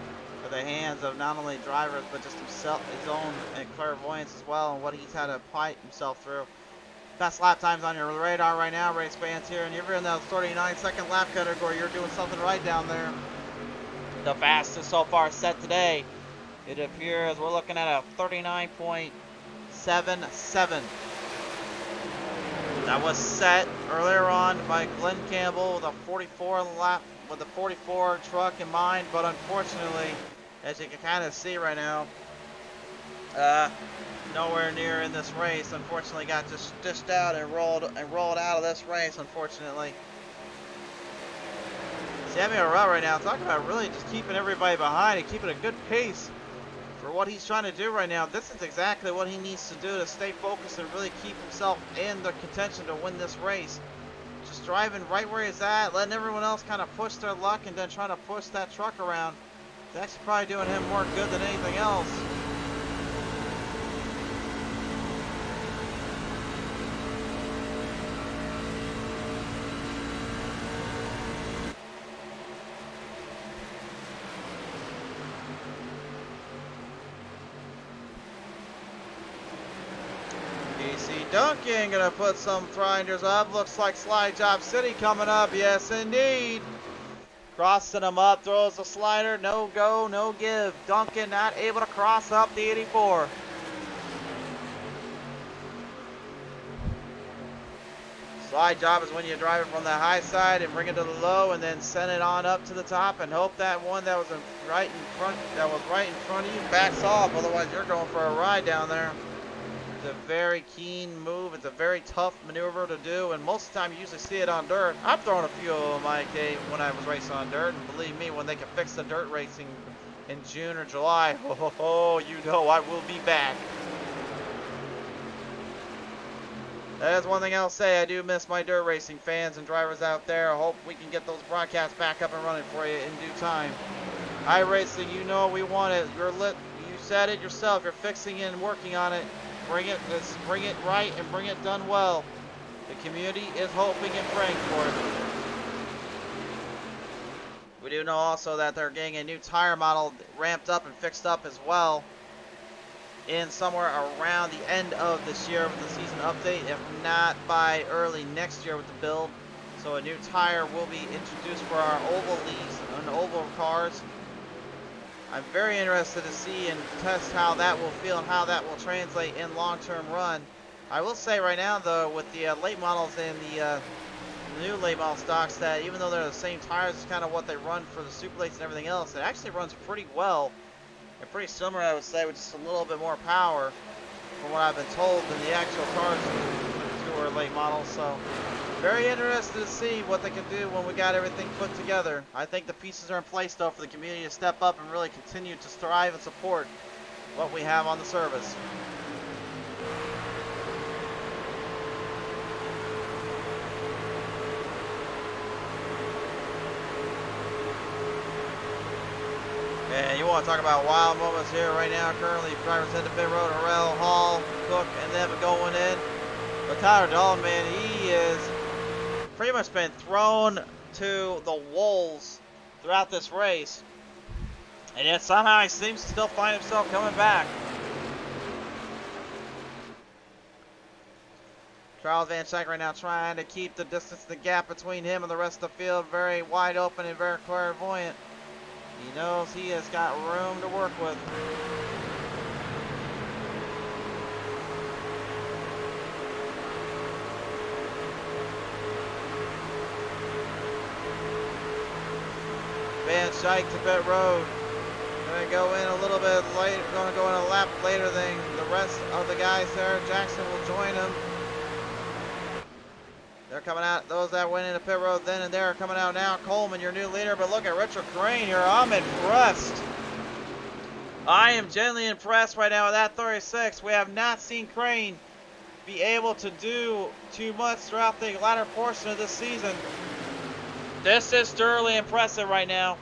at the hands of not only drivers but just himself, his own clairvoyance as well, and what he's had to apply himself through. Best lap times on your radar right now, race fans here, and if you're in the 39-second lap category, you're doing something right down there. The fastest so far set today, it appears we're looking at a 39.77. That was set earlier on by Glenn Campbell with a 44 lap, with a 44 truck in mind, but unfortunately, as you can kind of see right now, nowhere near in this race. Unfortunately, got just dished out and rolled out of this race. Unfortunately, Samuel Rudd right now talking about really just keeping everybody behind and keeping a good pace for what he's trying to do right now. This is exactly what he needs to do to stay focused and really keep himself in the contention to win this race. Just driving right where he's at, letting everyone else kind of push their luck, and then trying to push that truck around. It's actually probably doing him more good than anything else. Duncan gonna put some grinders up. Looks like Slide Job City coming up. Yes, indeed. Crossing him up, throws the slider. No go, no give. Duncan not able to cross up the 84. Slide job is when you drive it from the high side and bring it to the low, and then send it on up to the top, and hope that one that was right in front of you backs off. Otherwise, you're going for a ride down there. It's a very keen move. It's a very tough maneuver to do, and most of the time you usually see it on dirt. I've thrown a few of them when I was racing on dirt, and believe me, when they can fix the dirt racing in June or July, you know I will be back. That is one thing I'll say. I do miss my dirt racing fans and drivers out there. I hope we can get those broadcasts back up and running for you in due time. iRacing, you know we want it. You're lit. You said it yourself. You're fixing it and working on it. Bring it right and bring it done well. The community is hoping and praying for it. We do know also that they're getting a new tire model ramped up and fixed up as well in somewhere around the end of this year with the season update, if not by early next year with the build. So a new tire will be introduced for our oval leagues and oval cars. I'm very interested to see and test how that will feel and how that will translate in long-term run. I will say right now, though, with the late models and the new late model stocks, that even though they're the same tires as kind of what they run for the super lates and everything else, it actually runs pretty well and pretty similar, I would say, with just a little bit more power from what I've been told than the actual cars for the newer late models. So very interested to see what they can do when we got everything put together. I think the pieces are in place, though, for the community to step up and really continue to strive and support what we have on the service. And you want to talk about wild moments here right now. Currently, drivers head to pit road. Harrell, Hall, Cook, and them going in. But Tyler Dahlman, man, he is pretty much been thrown to the wolves throughout this race, and yet somehow he seems to still find himself coming back. Charles Van Schaik right now trying to keep the distance, the gap between him and the rest of the field very wide open and very clairvoyant. He knows he has got room to work with. Van Schaik to pit road. Going to go in a little bit later. Going to go in a lap later than the rest of the guys there. Jackson will join him. They're coming out. Those that went into pit road then and there are coming out now. Coleman, your new leader. But look at Richard Crane here. I'm impressed. I am genuinely impressed right now with that 36. We have not seen Crane be able to do too much throughout the latter portion of this season. This is thoroughly impressive right now.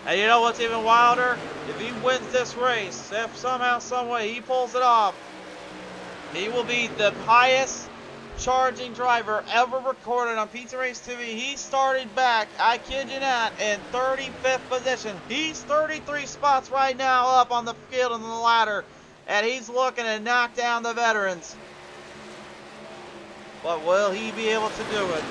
And you know what's even wilder? If he wins this race, if somehow, some way he pulls it off, he will be the highest charging driver ever recorded on Pizza Race TV. He started back, I kid you not, in 35th position. He's 33 spots right now up on the field and the ladder, and he's looking to knock down the veterans. But will he be able to do it?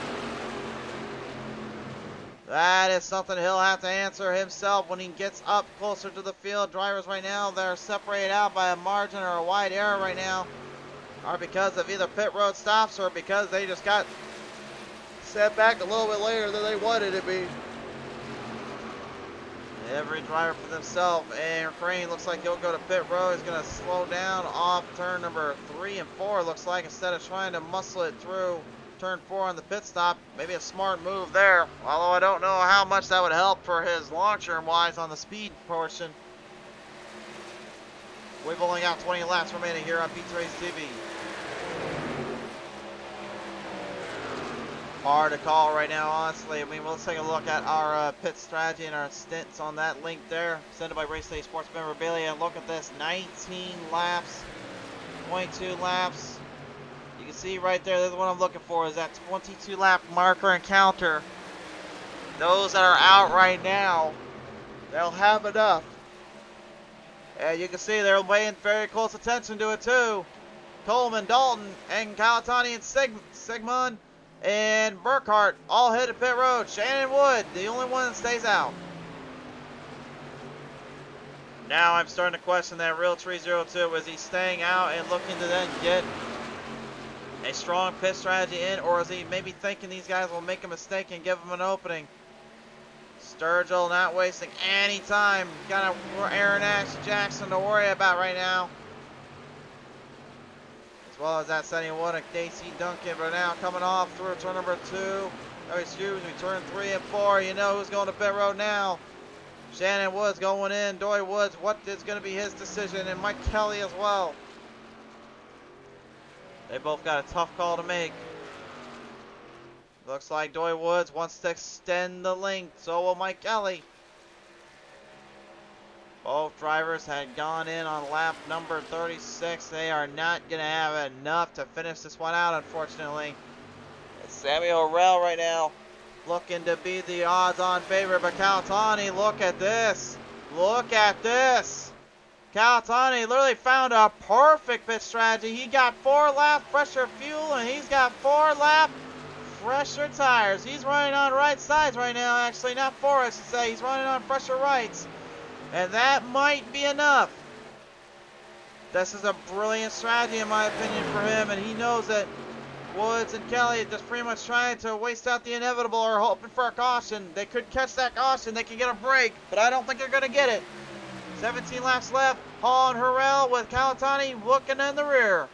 That is something he'll have to answer himself when he gets up closer to the field. Drivers right now, they're separated out by a margin or a wide area right now, are because of either pit road stops or because they just got set back a little bit later than they wanted to be. Every driver for themselves. And Crane looks like he'll go to pit road. He's going to slow down off turn number 3 and 4, looks like, instead of trying to muscle it through turn 4 on the pit stop. Maybe a smart move there, although I don't know how much that would help for his long term wise on the speed portion. We've only got 20 laps remaining here on Pizza Race TV. Hard to call right now, honestly. I mean, let's take a look at our pit strategy and our stints on that link there, presented by Race Day Sports Memorabilia. Look at this, 19 laps, 22 laps. You can see right there, this is what I'm looking for, is that 22 lap marker and counter. Those that are out right now, they'll have enough. And you can see they're paying very close attention to it too. Coleman, Dalton, and Kalatani and Sigmund and Burkhart all hit at pit road. Shannon Wood, the only one that stays out. Now I'm starting to question that real Tree 02. Is he staying out and looking to then get a strong pit strategy in, or is he maybe thinking these guys will make a mistake and give him an opening? Sturgill not wasting any time. Got Aaron Jackson to worry about right now. As well as that setting one of Daisy Duncan, but now coming off through turn number 2. Oh, excuse me, turn 3 and 4. You know who's going to pit road now. Shannon Woods going in. Doy Woods, what is going to be his decision? And Mike Kelly as well. They both got a tough call to make. Looks like Doy Woods wants to extend the link. So will Mike Kelly. Both drivers had gone in on lap number 36. They are not going to have enough to finish this one out, unfortunately. It's Samuel Rell right now looking to be the odds-on favorite. But Kalatani, look at this. Look at this. Kalatani literally found a perfect pit strategy. He got 4 lap fresher fuel, and he's got 4 lap fresher tires. He's running on right sides right now, actually. Not 4, I should say. He's running on fresher rights. And that might be enough. This is a brilliant strategy, in my opinion, for him. And he knows that Woods and Kelly are just pretty much trying to waste out the inevitable or hoping for a caution. They could catch that caution. They could get a break. But I don't think they're going to get it. 17 laps left. Hall and Harrell with Kalatani looking in the rear.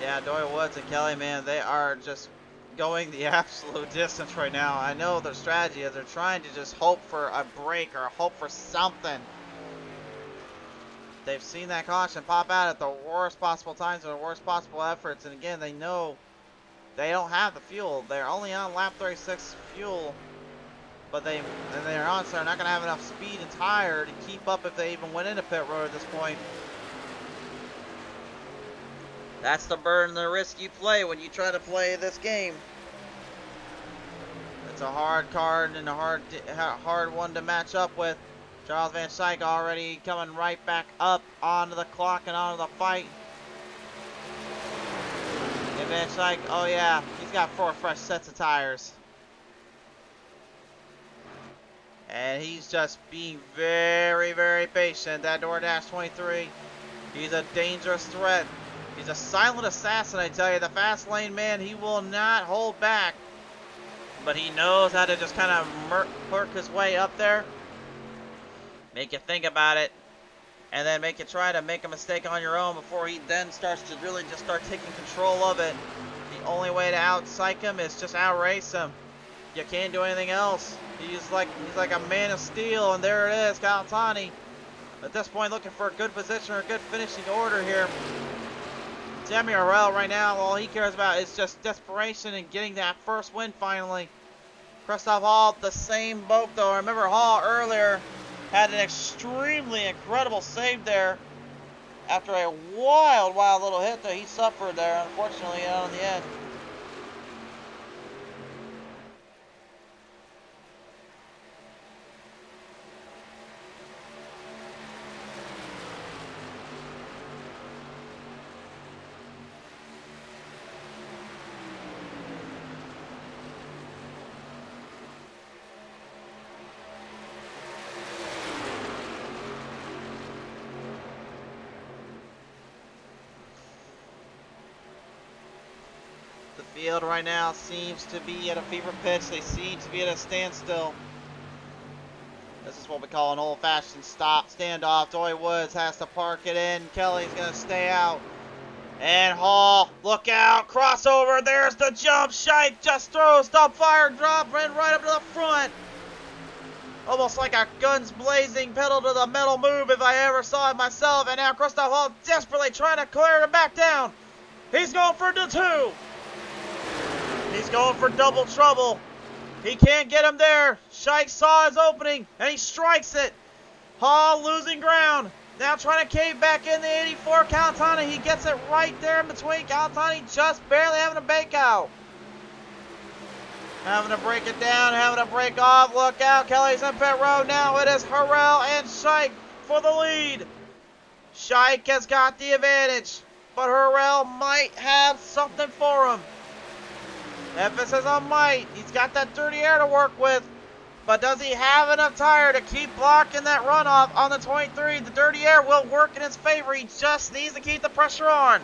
Yeah, Doyle Woods and Kelly, man, they are just going the absolute distance right now. I know their strategy is they're trying to just hope for a break or hope for something. They've seen that caution pop out at the worst possible times and the worst possible efforts. And again, they know they don't have the fuel. They're only on lap 36 fuel. But they're on, so they're not going to have enough speed and tire to keep up if they even went into pit road at this point. That's the burden and the risk you play when you try to play this game. It's a hard card and a hard one to match up with. Charles Van Schaik already coming right back up onto the clock and onto the fight. And Van Schaik, oh yeah, he's got 4 fresh sets of tires. And he's just being very, very patient. That DoorDash 23. He's a dangerous threat. He's a silent assassin, I tell you. The fast lane man, he will not hold back. But he knows how to just kind of work his way up there. Make you think about it. And then make you try to make a mistake on your own before he then starts to really just start taking control of it. The only way to out-psych him is just outrace him. You can't do anything else. He's like a man of steel, and there it is, Calatani. At this point, looking for a good position or a good finishing order here. Demi Harrell right now, all he cares about is just desperation and getting that first win finally. Christoph Hall, the same boat though. Remember Hall earlier had an extremely incredible save there. After a wild little hit that he suffered there, unfortunately, out on the end. The field right now seems to be at a fever pitch. They seem to be at a standstill. This is what we call an old-fashioned standoff. Joey Woods has to park it in. Kelly's going to stay out. And Hall, look out, crossover. There's the jump. Scheich just throws the fire drop right up to the front. Almost like a guns blazing, pedal to the metal move if I ever saw it myself. And now Christoph Hall desperately trying to clear it back down. He's going for the 2. He's going for double trouble. He can't get him there. Scheich saw his opening, and he strikes it. Hall losing ground. Now trying to cave back in the 84. Calatani, he gets it right there in between. Calatani just barely having a bake out. Having to break it down, having to break off. Look out, Kelly's in pit road now. It is Harrell and Scheich for the lead. Scheich has got the advantage, but Harrell might have something for him. Emphasis on might. He's got that dirty air to work with. But does he have enough tire to keep blocking that runoff on the 23? The dirty air will work in his favor. He just needs to keep the pressure on.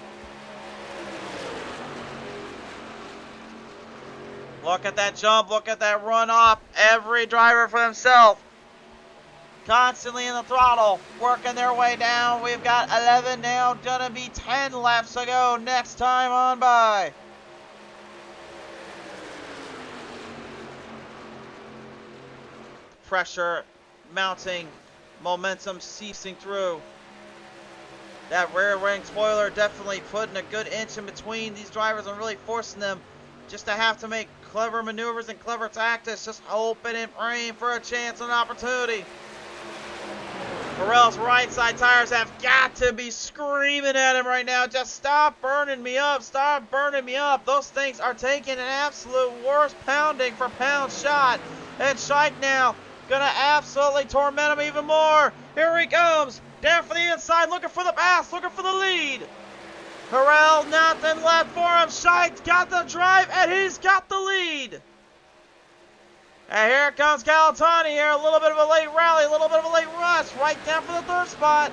Look at that jump. Look at that runoff. Every driver for himself. Constantly in the throttle. Working their way down. We've got 11 now. Gonna be 10 laps to go next time on by. Pressure mounting, momentum ceasing through. That rear wing spoiler definitely putting a good inch in between these drivers and really forcing them just to have to make clever maneuvers and clever tactics, just hoping and praying for a chance and opportunity. Harrell's right side tires have got to be screaming at him right now. Just stop burning me up. Stop burning me up. Those things are taking an absolute worst pounding for pound shot. And Scheich now gonna absolutely torment him even more. Here he comes. Down for the inside, looking for the pass, looking for the lead. Harrell, nothing left for him. Scheich got the drive, and he's got the lead. And here comes Calatani here. A little bit of a late rally, a little bit of a late rush. Right down for the 3rd spot.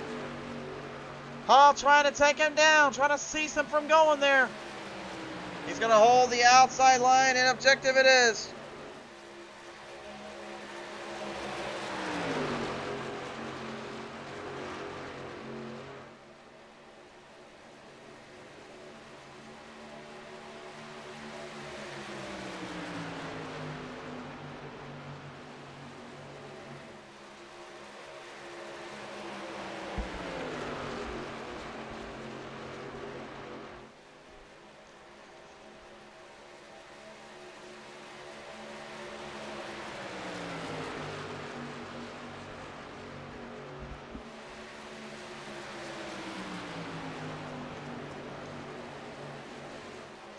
Hall trying to take him down, trying to cease him from going there. He's gonna hold the outside line, and objective it is.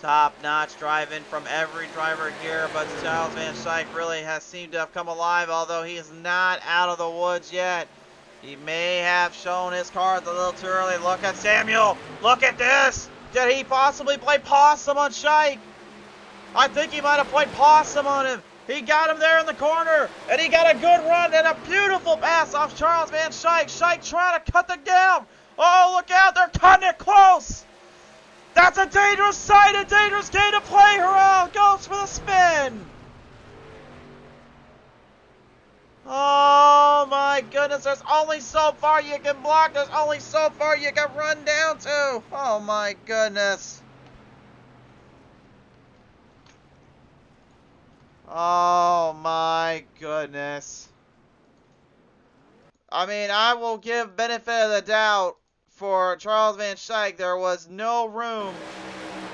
Top-notch driving from every driver here, but Charles Van Scheich really has seemed to have come alive, although he is not out of the woods yet. He may have shown his cards a little too early. Look at Samuel. Look at this. Did he possibly play possum on Scheich? I think he might have played possum on him. He got him there in the corner, and he got a good run and a beautiful pass off Charles Van Schaik. Schaik trying to cut the gap. Oh, look out, they're cutting it close. That's a dangerous sight, a dangerous game to play. Harrell goes for the spin. Oh my goodness, there's only so far you can block. There's only so far you can run down to. Oh my goodness. Oh my goodness. I mean, I will give benefit of the doubt for Charles Van Schaik. There was no room,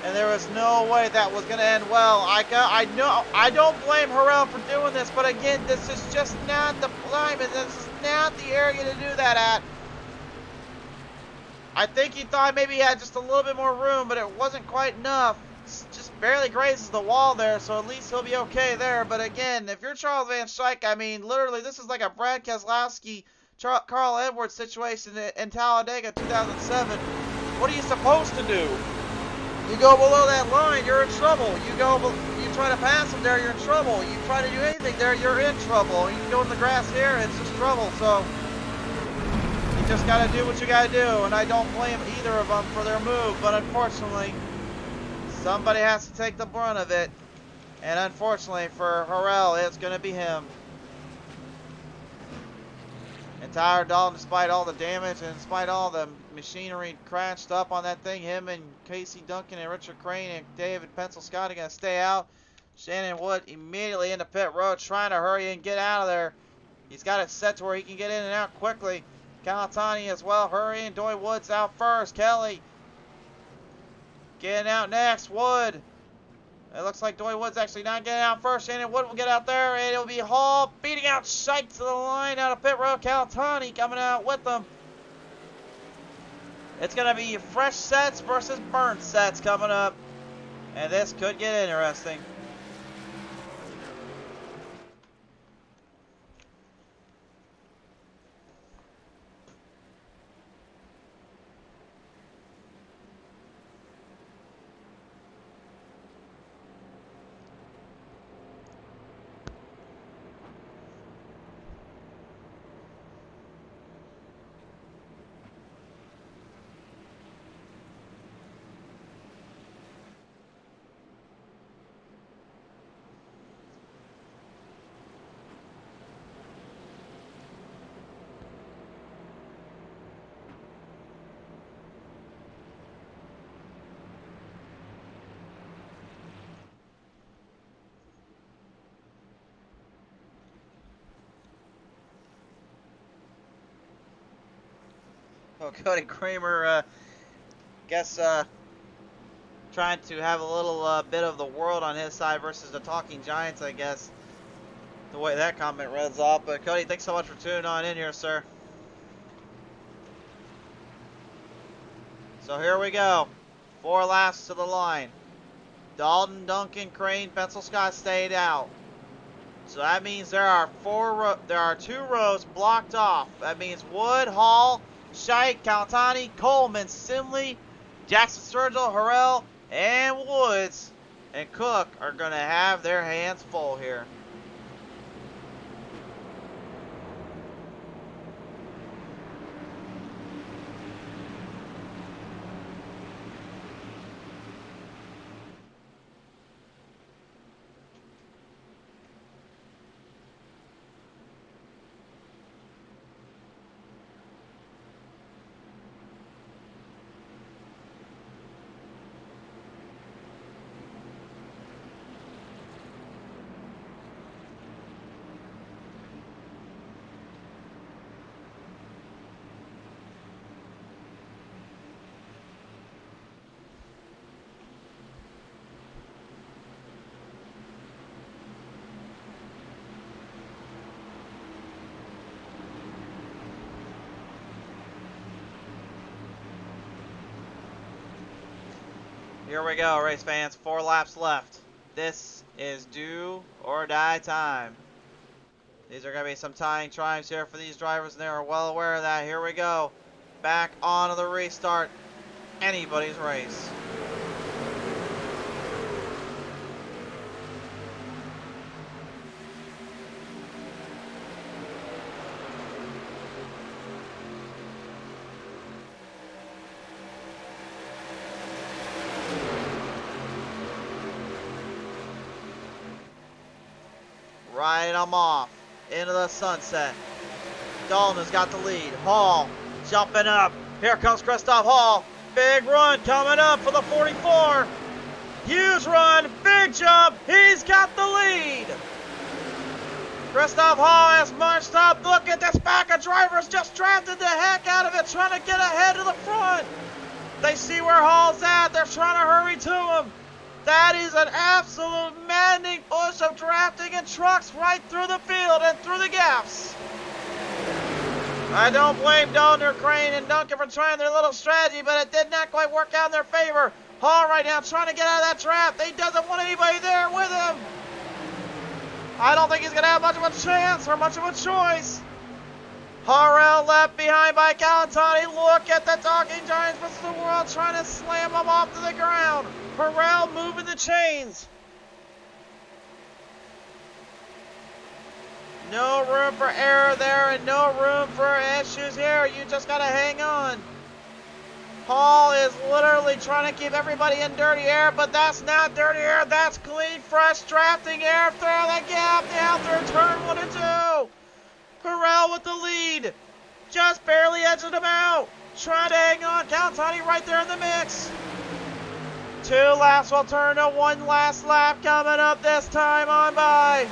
and there was no way that was going to end well. I know I don't blame Harrell for doing this, but again, this is just not the time, and this is not the area to do that at. I think he thought maybe he had just a little bit more room, but it wasn't quite enough. Just barely grazes the wall there, so at least he'll be okay there. But again, if you're Charles Van Schaik, I mean, literally, this is like a Brad Keselowski, Carl Edwards situation in Talladega 2007. What are you supposed to do? You go below that line, you're in trouble. You try to pass him there, you're in trouble. You try to do anything there, you're in trouble. You go in the grass here, it's just trouble. So you just got to do what you got to do, and I don't blame either of them for their move, but unfortunately, somebody has to take the brunt of it, and unfortunately for Harrell, it's going to be him. And Tyler Dalton, despite all the damage and despite all the machinery crashed up on that thing, him and Casey Duncan and Richard Crane and David Pencil-Scott are going to stay out. Shannon Wood immediately into pit road, trying to hurry and get out of there. He's got it set to where he can get in and out quickly. Calatani as well, hurrying. Doy Woods out first. Kelly getting out next. Wood. It looks like Doy Wood's actually not getting out first. Shannon Wood will get out there, and it'll be Hall beating out Schaik to the line out of pit road. Calatani coming out with them. It's going to be fresh sets versus burnt sets coming up, and this could get interesting. Oh, Cody Kramer, guess trying to have a little bit of the world on his side versus the Talking Giants, I guess, the way that comment reads off. But Cody, thanks so much for tuning on in here, sir. So here we go. 4 laps to the line. Dalton, Duncan, Crane, Pencil-Scott stayed out. So that means there are 2 rows blocked off. That means Wood, Hall, Schaik, Calatani, Coleman, Simley, Jackson Sturgill, Harrell, and Woods and Cook are going to have their hands full here. Here we go, race fans. 4 laps left. This is do or die time. These are going to be some tying times here for these drivers, and they are well aware of that. Here we go. Back onto the restart. Anybody's race. riding them off into the sunset. Dalton has got the lead. Hall jumping up. Here comes Christoph Hall. Big run coming up for the 44. Huge run, big jump. He's got the lead. Christoph Hall has marched up. Look at this pack of drivers just drafted the heck out of it, trying to get ahead to the front. They see where Hall's at. They're trying to hurry to him. That is an absolute maddening push of drafting and trucks right through the field and through the gaps. I don't blame Dalton, Crane, and Duncan for trying their little strategy, but it did not quite work out in their favor. Hall right now trying to get out of that draft. He doesn't want anybody there with him. I don't think he's going to have much of a chance or much of a choice. Harrell left behind by Calatani. Look at the Talking Giants versus the World trying to slam him off to the ground. Harrell moving the chains. No room for error there and no room for issues here. You just got to hang on. Hall is literally trying to keep everybody in dirty air, but that's not dirty air. That's clean, fresh, drafting air through the gap down through turn 1 and 2. Harrell with the lead. Just barely edging him out. Trying to hang on. Calatani right there in the mix. 2 laps will turn to 1 last lap coming up this time on by.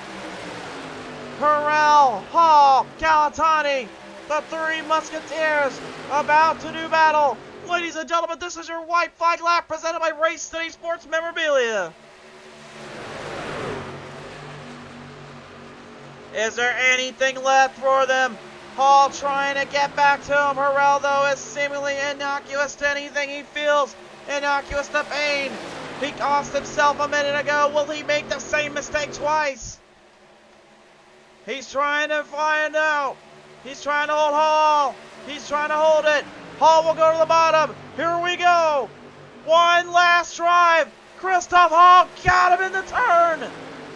Harrell, Hall, Calatani, the 3 Musketeers about to do battle. Ladies and gentlemen, this is your white flag lap presented by Race City Sports Memorabilia. Is there anything left for them? Hall trying to get back to him. Harrell, though, is seemingly innocuous to anything he feels. Innocuous to pain. He cost himself a minute ago. Will he make the same mistake twice? He's trying to find out. He's trying to hold Hall. He's trying to hold it. Hall will go to the bottom. Here we go. 1 last drive. Christoph Hall got him in the turn.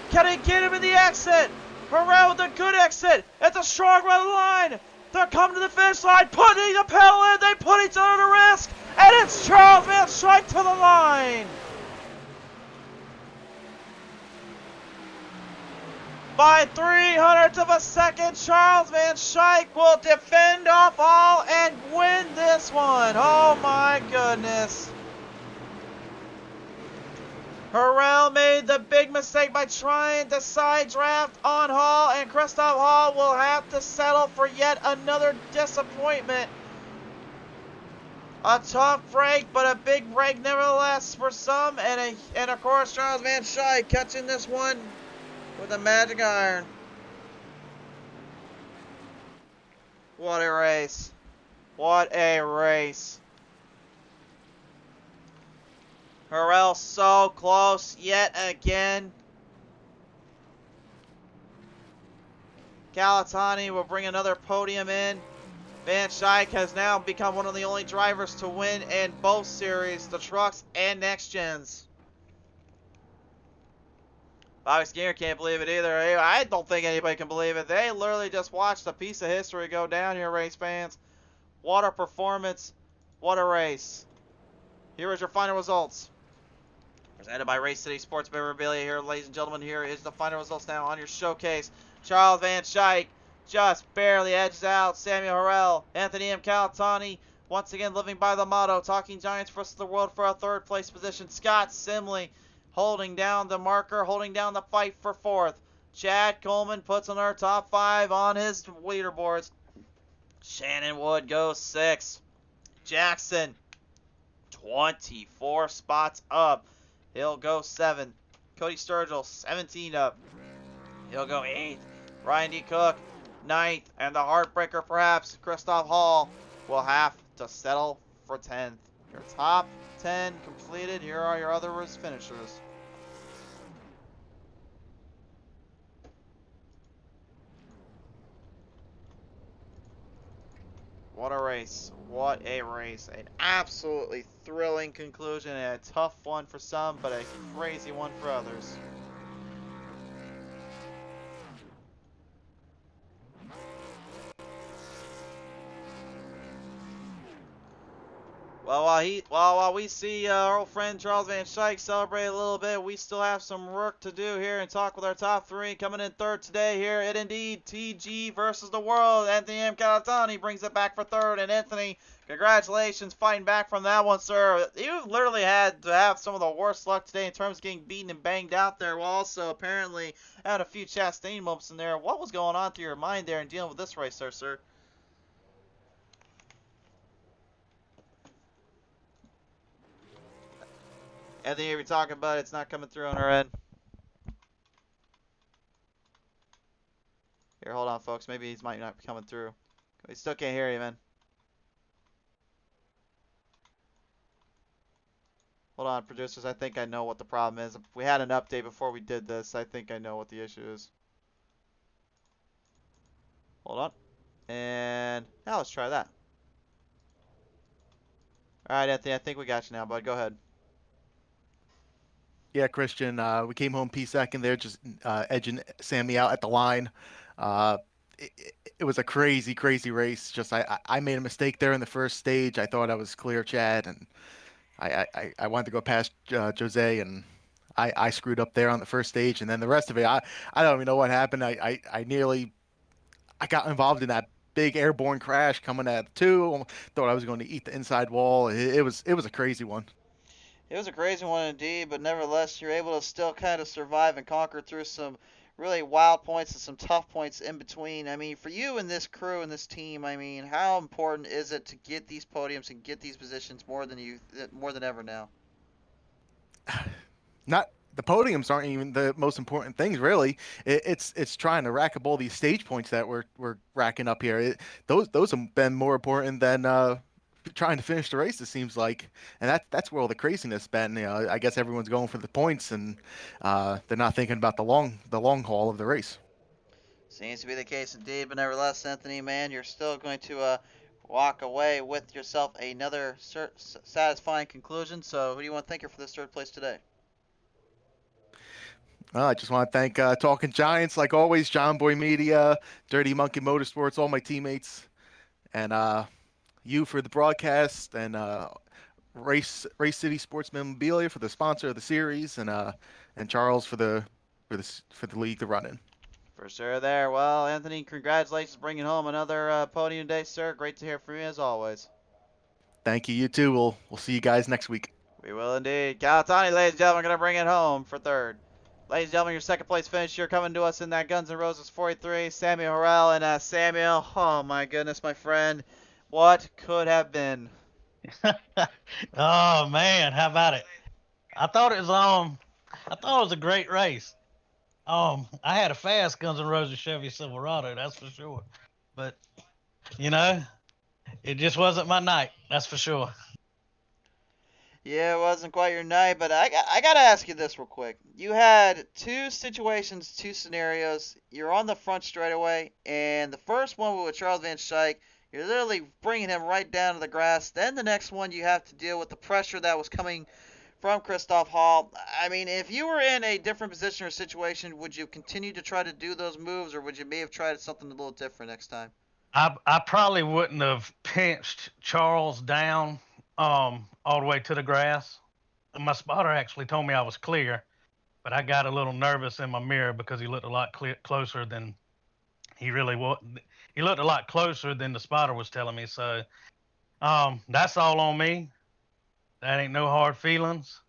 Can he get him in the exit? Harrell with a good exit. It's a strong run line. They're coming to the finish line, putting the pedal in. They put each other to risk. And it's Charles Van Schaik to the line. By 300ths of a second, Charles Van Schaik will defend off Hall and win this one. Oh my goodness. Harrell made the big mistake by trying to side draft on Hall, and Christoph Hall will have to settle for yet another disappointment. A tough break, but a big break nevertheless for some, and of course Charles Van Schaik catching this one with a magic iron. What a race. What a race. Harrell so close yet again. Calatani will bring another podium in. Van Schaik has now become one of the only drivers to win in both series, the trucks and next gens. Bobby Skinner can't believe it either. I don't think anybody can believe it. They literally just watched a piece of history go down here, race fans. What a performance. What a race. Here is your final results. Presented by Race City Sports Memorabilia here, ladies and gentlemen. Here is the final results now on your showcase. Charles Van Schaik just barely edges out Samuel Harrell. Anthony M. Calatani, once again living by the motto, Talking Giants versus the World for a 3rd place position. Scott Simley holding down the marker, holding down the fight for 4th. Chad Coleman puts another top 5 on his leaderboards. Shannon Wood goes 6th. Jackson, 24 spots up. He'll go 7th. Cody Sturgill, 17 up. He'll go 8th. Ryan D. Cook, 9th. And the heartbreaker, perhaps, Christoph Hall will have to settle for 10th. Your top 10 completed. Here are your other finishers. What a race. What a race. An absolutely thrilling conclusion and a tough one for some, but a crazy one for others. Well, Well, while we see our old friend Charles Van Schaik celebrate a little bit, we still have some work to do here and talk with our top three. Coming in third today here, it indeed TG versus the world. Anthony M. Calatani brings it back for third, and Anthony, congratulations fighting back from that one, sir. You've literally had to have some of the worst luck today in terms of getting beaten and banged out there, while also apparently had a few Chastain moments in there. What was going on through your mind there in dealing with this race there, sir? Anthony, if you're talking about it, it's not coming through on our end. Here, hold on, folks. Maybe he might not be coming through. We still can't hear you, man. Hold on, producers. I think I know what the problem is. We had an update before we did this. I think I know what the issue is. Hold on. And now let's try that. All right, Anthony. I think we got you now, bud. Go ahead. Yeah, Christian, we came home P2 there, just edging Sammy out at the line. Uh, it was a crazy, crazy race. Just I made a mistake there in the first stage. I thought I was clear, Chad, and I wanted to go past Jose, and I screwed up there on the first stage, and then the rest of it, I don't even know what happened. I got involved in that big airborne crash coming at two. Thought I was going to eat the inside wall. It was a crazy one. It was a crazy one indeed, but nevertheless, you're able to still kind of survive and conquer through some really wild points and some tough points in between. I mean, for you and this crew and this team, I mean, how important is it to get these podiums and get these positions more than ever now? Not the podiums aren't even the most important things, really. It's trying to rack up all these stage points that we're racking up here. Those have been more important than trying to finish the race. It seems like, and that's where all the craziness been. I guess everyone's going for the points, and they're not thinking about the long haul of the race. Seems to be the case indeed, but nevertheless, Anthony, man, you're still going to walk away with yourself another satisfying conclusion. So, who do you want to thank you for this third place today? I just want to thank Talking Giants, like always, John Boy Media, Dirty Monkey Motorsports, all my teammates, and you for the broadcast, and Race City Sports Memorabilia for the sponsor of the series, and Charles for the league to run in. For sure there. Well, Anthony, congratulations bringing home another podium day, sir. Great to hear from you as always. Thank you. You too. We'll see you guys next week. We will indeed. Galatani, ladies and gentlemen, going to bring it home for third. Ladies and gentlemen, your second place finish here coming to us in that Guns N' Roses 43, Samuel Harrell. And Samuel, oh my goodness, my friend, what could have been? Oh man, how about it? I thought it was I thought it was a great race. I had a fast Guns N' Roses Chevy Silverado, that's for sure. But you know, it just wasn't my night, that's for sure. Yeah, it wasn't quite your night, but I got to ask you this real quick. You had two situations, two scenarios. You're on the front straightaway, and the first one with Charles Van Schaik, you're literally bringing him right down to the grass. Then the next one, you have to deal with the pressure that was coming from Christoph Hall. I mean, if you were in a different position or situation, would you continue to try to do those moves, or would you may have tried something a little different next time? I probably wouldn't have pinched Charles down all the way to the grass. My spotter actually told me I was clear, but I got a little nervous in my mirror because he looked a lot closer than he really was. He looked a lot closer than the spotter was telling me. So that's all on me. That ain't no hard feelings.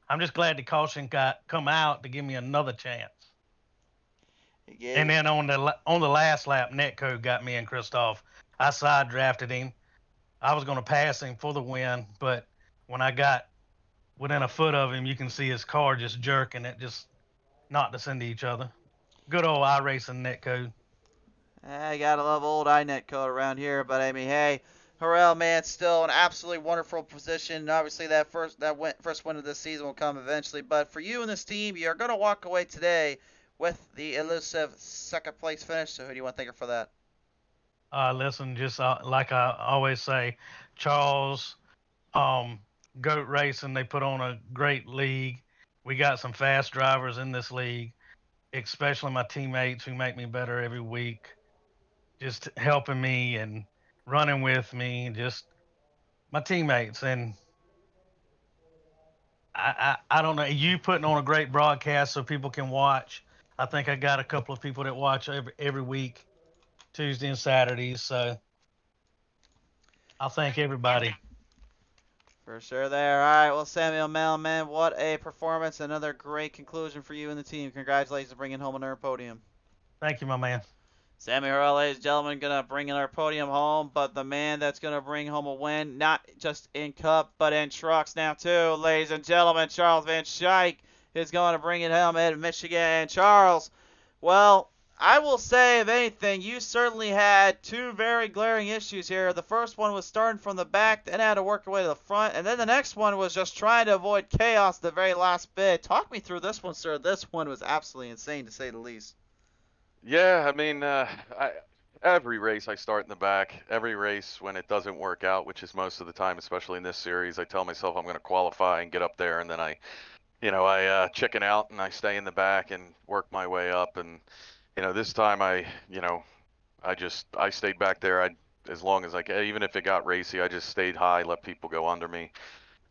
I'm just glad the caution got come out to give me another chance. And then on the last lap, Netco got me and Christoph. I side drafted him. I was going to pass him for the win, but when I got within a foot of him, you can see his car just jerking. It just knocked us into each other. Good old iRacing Netco. I gotta love old iNet code around here, but I mean, hey, Harrell, man, still an absolutely wonderful position. Obviously, first win of this season will come eventually, but for you and this team, you're gonna walk away today with the elusive second place finish. So, who do you want to thank for that? Listen, just like I always say, Charles, um, Goat Racing, they put on a great league. We got some fast drivers in this league, especially my teammates who make me better every week, just helping me and running with me. Just my teammates, and I don't know. You putting on a great broadcast so people can watch. I think I got a couple of people that watch every week, Tuesday and Saturdays. So I thank everybody. For sure there. All right, well, Samuel Mailman, what a performance. Another great conclusion for you and the team. Congratulations on bringing home another podium. Thank you, my man. Sammy Hurrell, ladies and gentlemen, going to bring our podium home, but the man that's going to bring home a win, not just in Cup, but in trucks now, too. Ladies and gentlemen, Charles Van Schaik is going to bring it home at Michigan. Charles, well, I will say, if anything, you certainly had two very glaring issues here. The first one was starting from the back, then had to work your way to the front, and then the next one was just trying to avoid chaos the very last bit. Talk me through this one, sir. This one was absolutely insane, to say the least. Yeah, I mean, every race I start in the back. Every race when it doesn't work out, which is most of the time, especially in this series, I tell myself I'm going to qualify and get up there, and then I chicken out and I stay in the back and work my way up. And this time I stayed back there. As long as I can, even if it got racy, I just stayed high, let people go under me.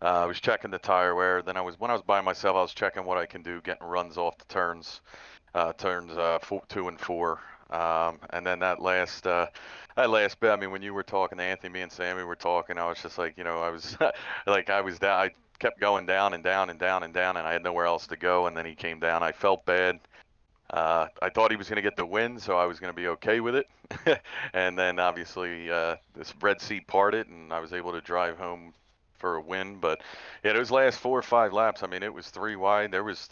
I was checking the tire wear. Then when I was by myself, I was checking what I can do, getting runs off the turns 2 and 4. And then that last bit, I mean, when you were talking to Anthony, me and Sammy were talking, I was just like, I was like, I was down. I kept going down and down and down and down, and I had nowhere else to go. And then he came down. I felt bad. I thought he was going to get the win, so I was going to be okay with it. And then obviously this Red Sea parted, and I was able to drive home for a win. But yeah, those last 4 or 5 laps, I mean, it was 3 wide. There was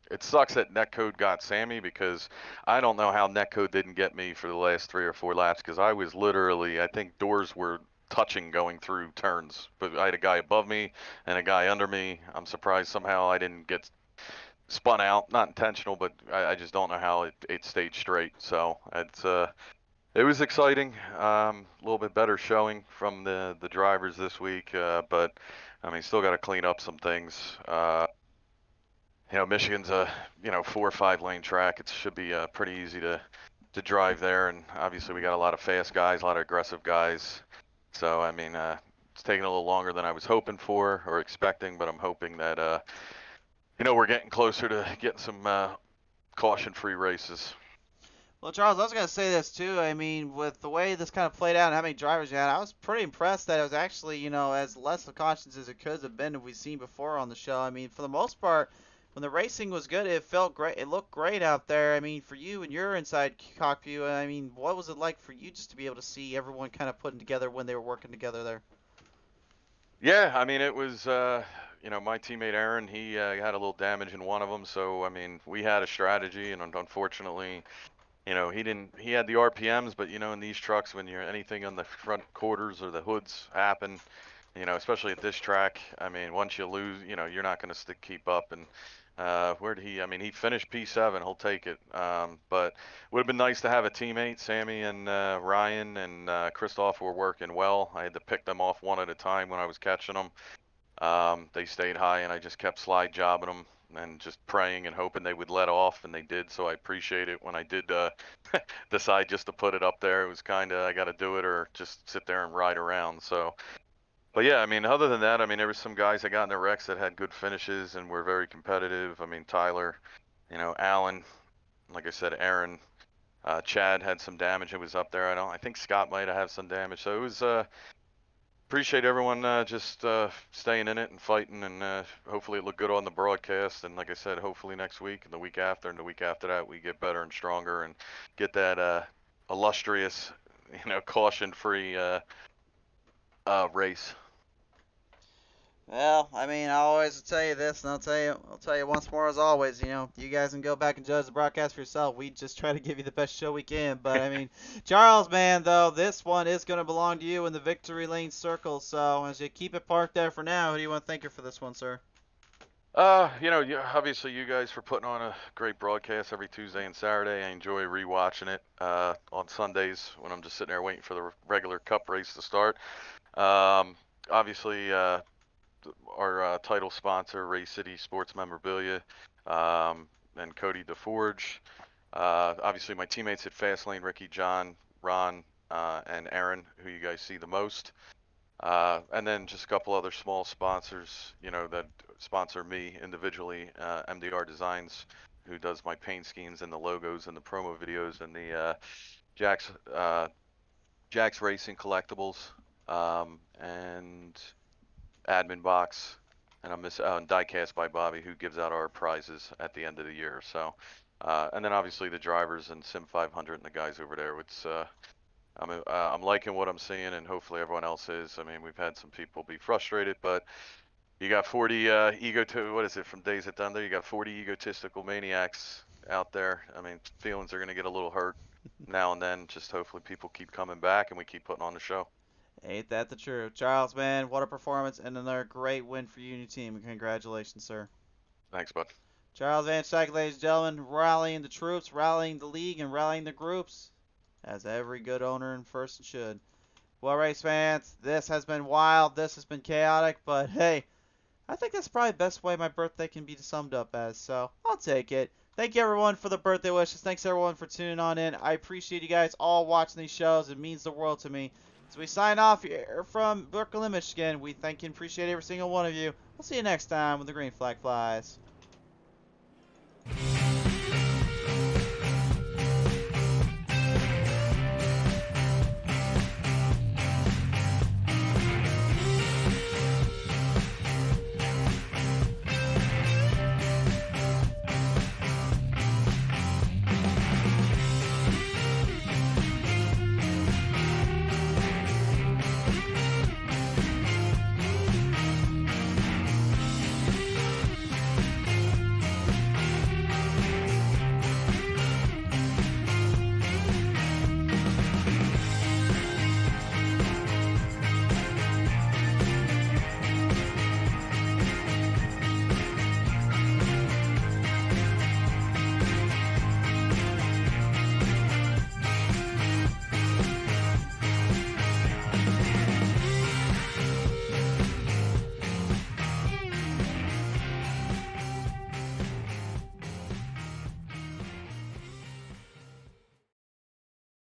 it sucks that Netcode got Sammy, because I don't know how Netcode didn't get me for the last 3 or 4 laps, because I was literally, I think doors were touching going through turns. But I had a guy above me and a guy under me. I'm surprised somehow I didn't get spun out. Not intentional, but I just don't know how it stayed straight. So it was exciting. A little bit better showing from the drivers this week, but I mean, still got to clean up some things. Michigan's a 4 or 5 lane track. It should be pretty easy to drive there, and obviously we got a lot of fast guys, a lot of aggressive guys. So I mean, it's taking a little longer than I was hoping for or expecting, but I'm hoping that we're getting closer to getting some caution-free races. Well, Charles, I was going to say this too. I mean, with the way this kind of played out and how many drivers you had, I was pretty impressed that it was actually, as less of cautions as it could have been if we've seen before on the show. I mean, for the most part, when the racing was good, it felt great. It looked great out there. I mean, for you and your inside cockpit, I mean, what was it like for you just to be able to see everyone kind of putting together when they were working together there? Yeah, I mean, it was, my teammate Aaron, he had a little damage in one of them. So, I mean, we had a strategy, and unfortunately, he had the RPMs, but in these trucks, when you're anything on the front quarters or the hoods happen, especially at this track, I mean, once you lose, you're not going to keep up. And where did he? I mean, he finished P7. He'll take it. But would have been nice to have a teammate. Sammy and Ryan and Christoph were working well. I had to pick them off one at a time when I was catching them. They stayed high, and I just kept slide jobbing them and just praying and hoping they would let off, and they did. So I appreciate it when I did decide just to put it up there. It was kind of, I got to do it or just sit there and ride around. So. But yeah, I mean, other than that, I mean, there was some guys that got in the wrecks that had good finishes and were very competitive. I mean, Tyler, Alan, like I said, Aaron, Chad had some damage. It was up there. I think Scott might have some damage. So it was, appreciate everyone just staying in it and fighting, and hopefully it looked good on the broadcast. And like I said, hopefully next week and the week after and the week after that, we get better and stronger and get that illustrious, caution-free race. Well, I mean, I always tell you this, and I'll tell you once more as always. You guys can go back and judge the broadcast for yourself. We just try to give you the best show we can. But I mean, Charles, man, though, this one is going to belong to you in the victory lane circle. So as you keep it parked there for now, who do you want to thank you for this one, sir? Obviously you guys for putting on a great broadcast every Tuesday and Saturday. I enjoy rewatching it on Sundays when I'm just sitting there waiting for the regular Cup race to start. Obviously. Our title sponsor, Race City Sports Memorabilia, and Cody DeForge. Obviously, my teammates at Fastlane, Ricky, John, Ron, and Aaron, who you guys see the most. And then just a couple other small sponsors, you know, that sponsor me individually. MDR Designs, who does my paint schemes and the logos and the promo videos, and the Jack's Jack's Racing Collectibles, and Admin Box, and I'm miss and Diecast by Bobby, who gives out our prizes at the end of the year. So, and then obviously the drivers and Sim 500 and the guys over there. I'm liking what I'm seeing, and hopefully everyone else is. I mean, we've had some people be frustrated, but you got 40 what is it, from Days of Thunder? You got 40 egotistical maniacs out there. I mean, feelings are gonna get a little hurt now and then. Just hopefully people keep coming back and we keep putting on the show. Ain't that the truth? Charles, man, what a performance and another great win for you and your team. Congratulations, sir. Thanks, bud. Charles Van Schaik, ladies and gentlemen, rallying the troops, rallying the league, and rallying the groups, as every good owner in person should. Well, race fans, this has been wild, this has been chaotic, but hey, I think that's probably the best way my birthday can be summed up as, so I'll take it. Thank you, everyone, for the birthday wishes. Thanks, everyone, for tuning on in. I appreciate you guys all watching these shows. It means the world to me. As we sign off here from Brooklyn, Michigan, we thank and appreciate every single one of you. We'll see you next time when the green flag flies.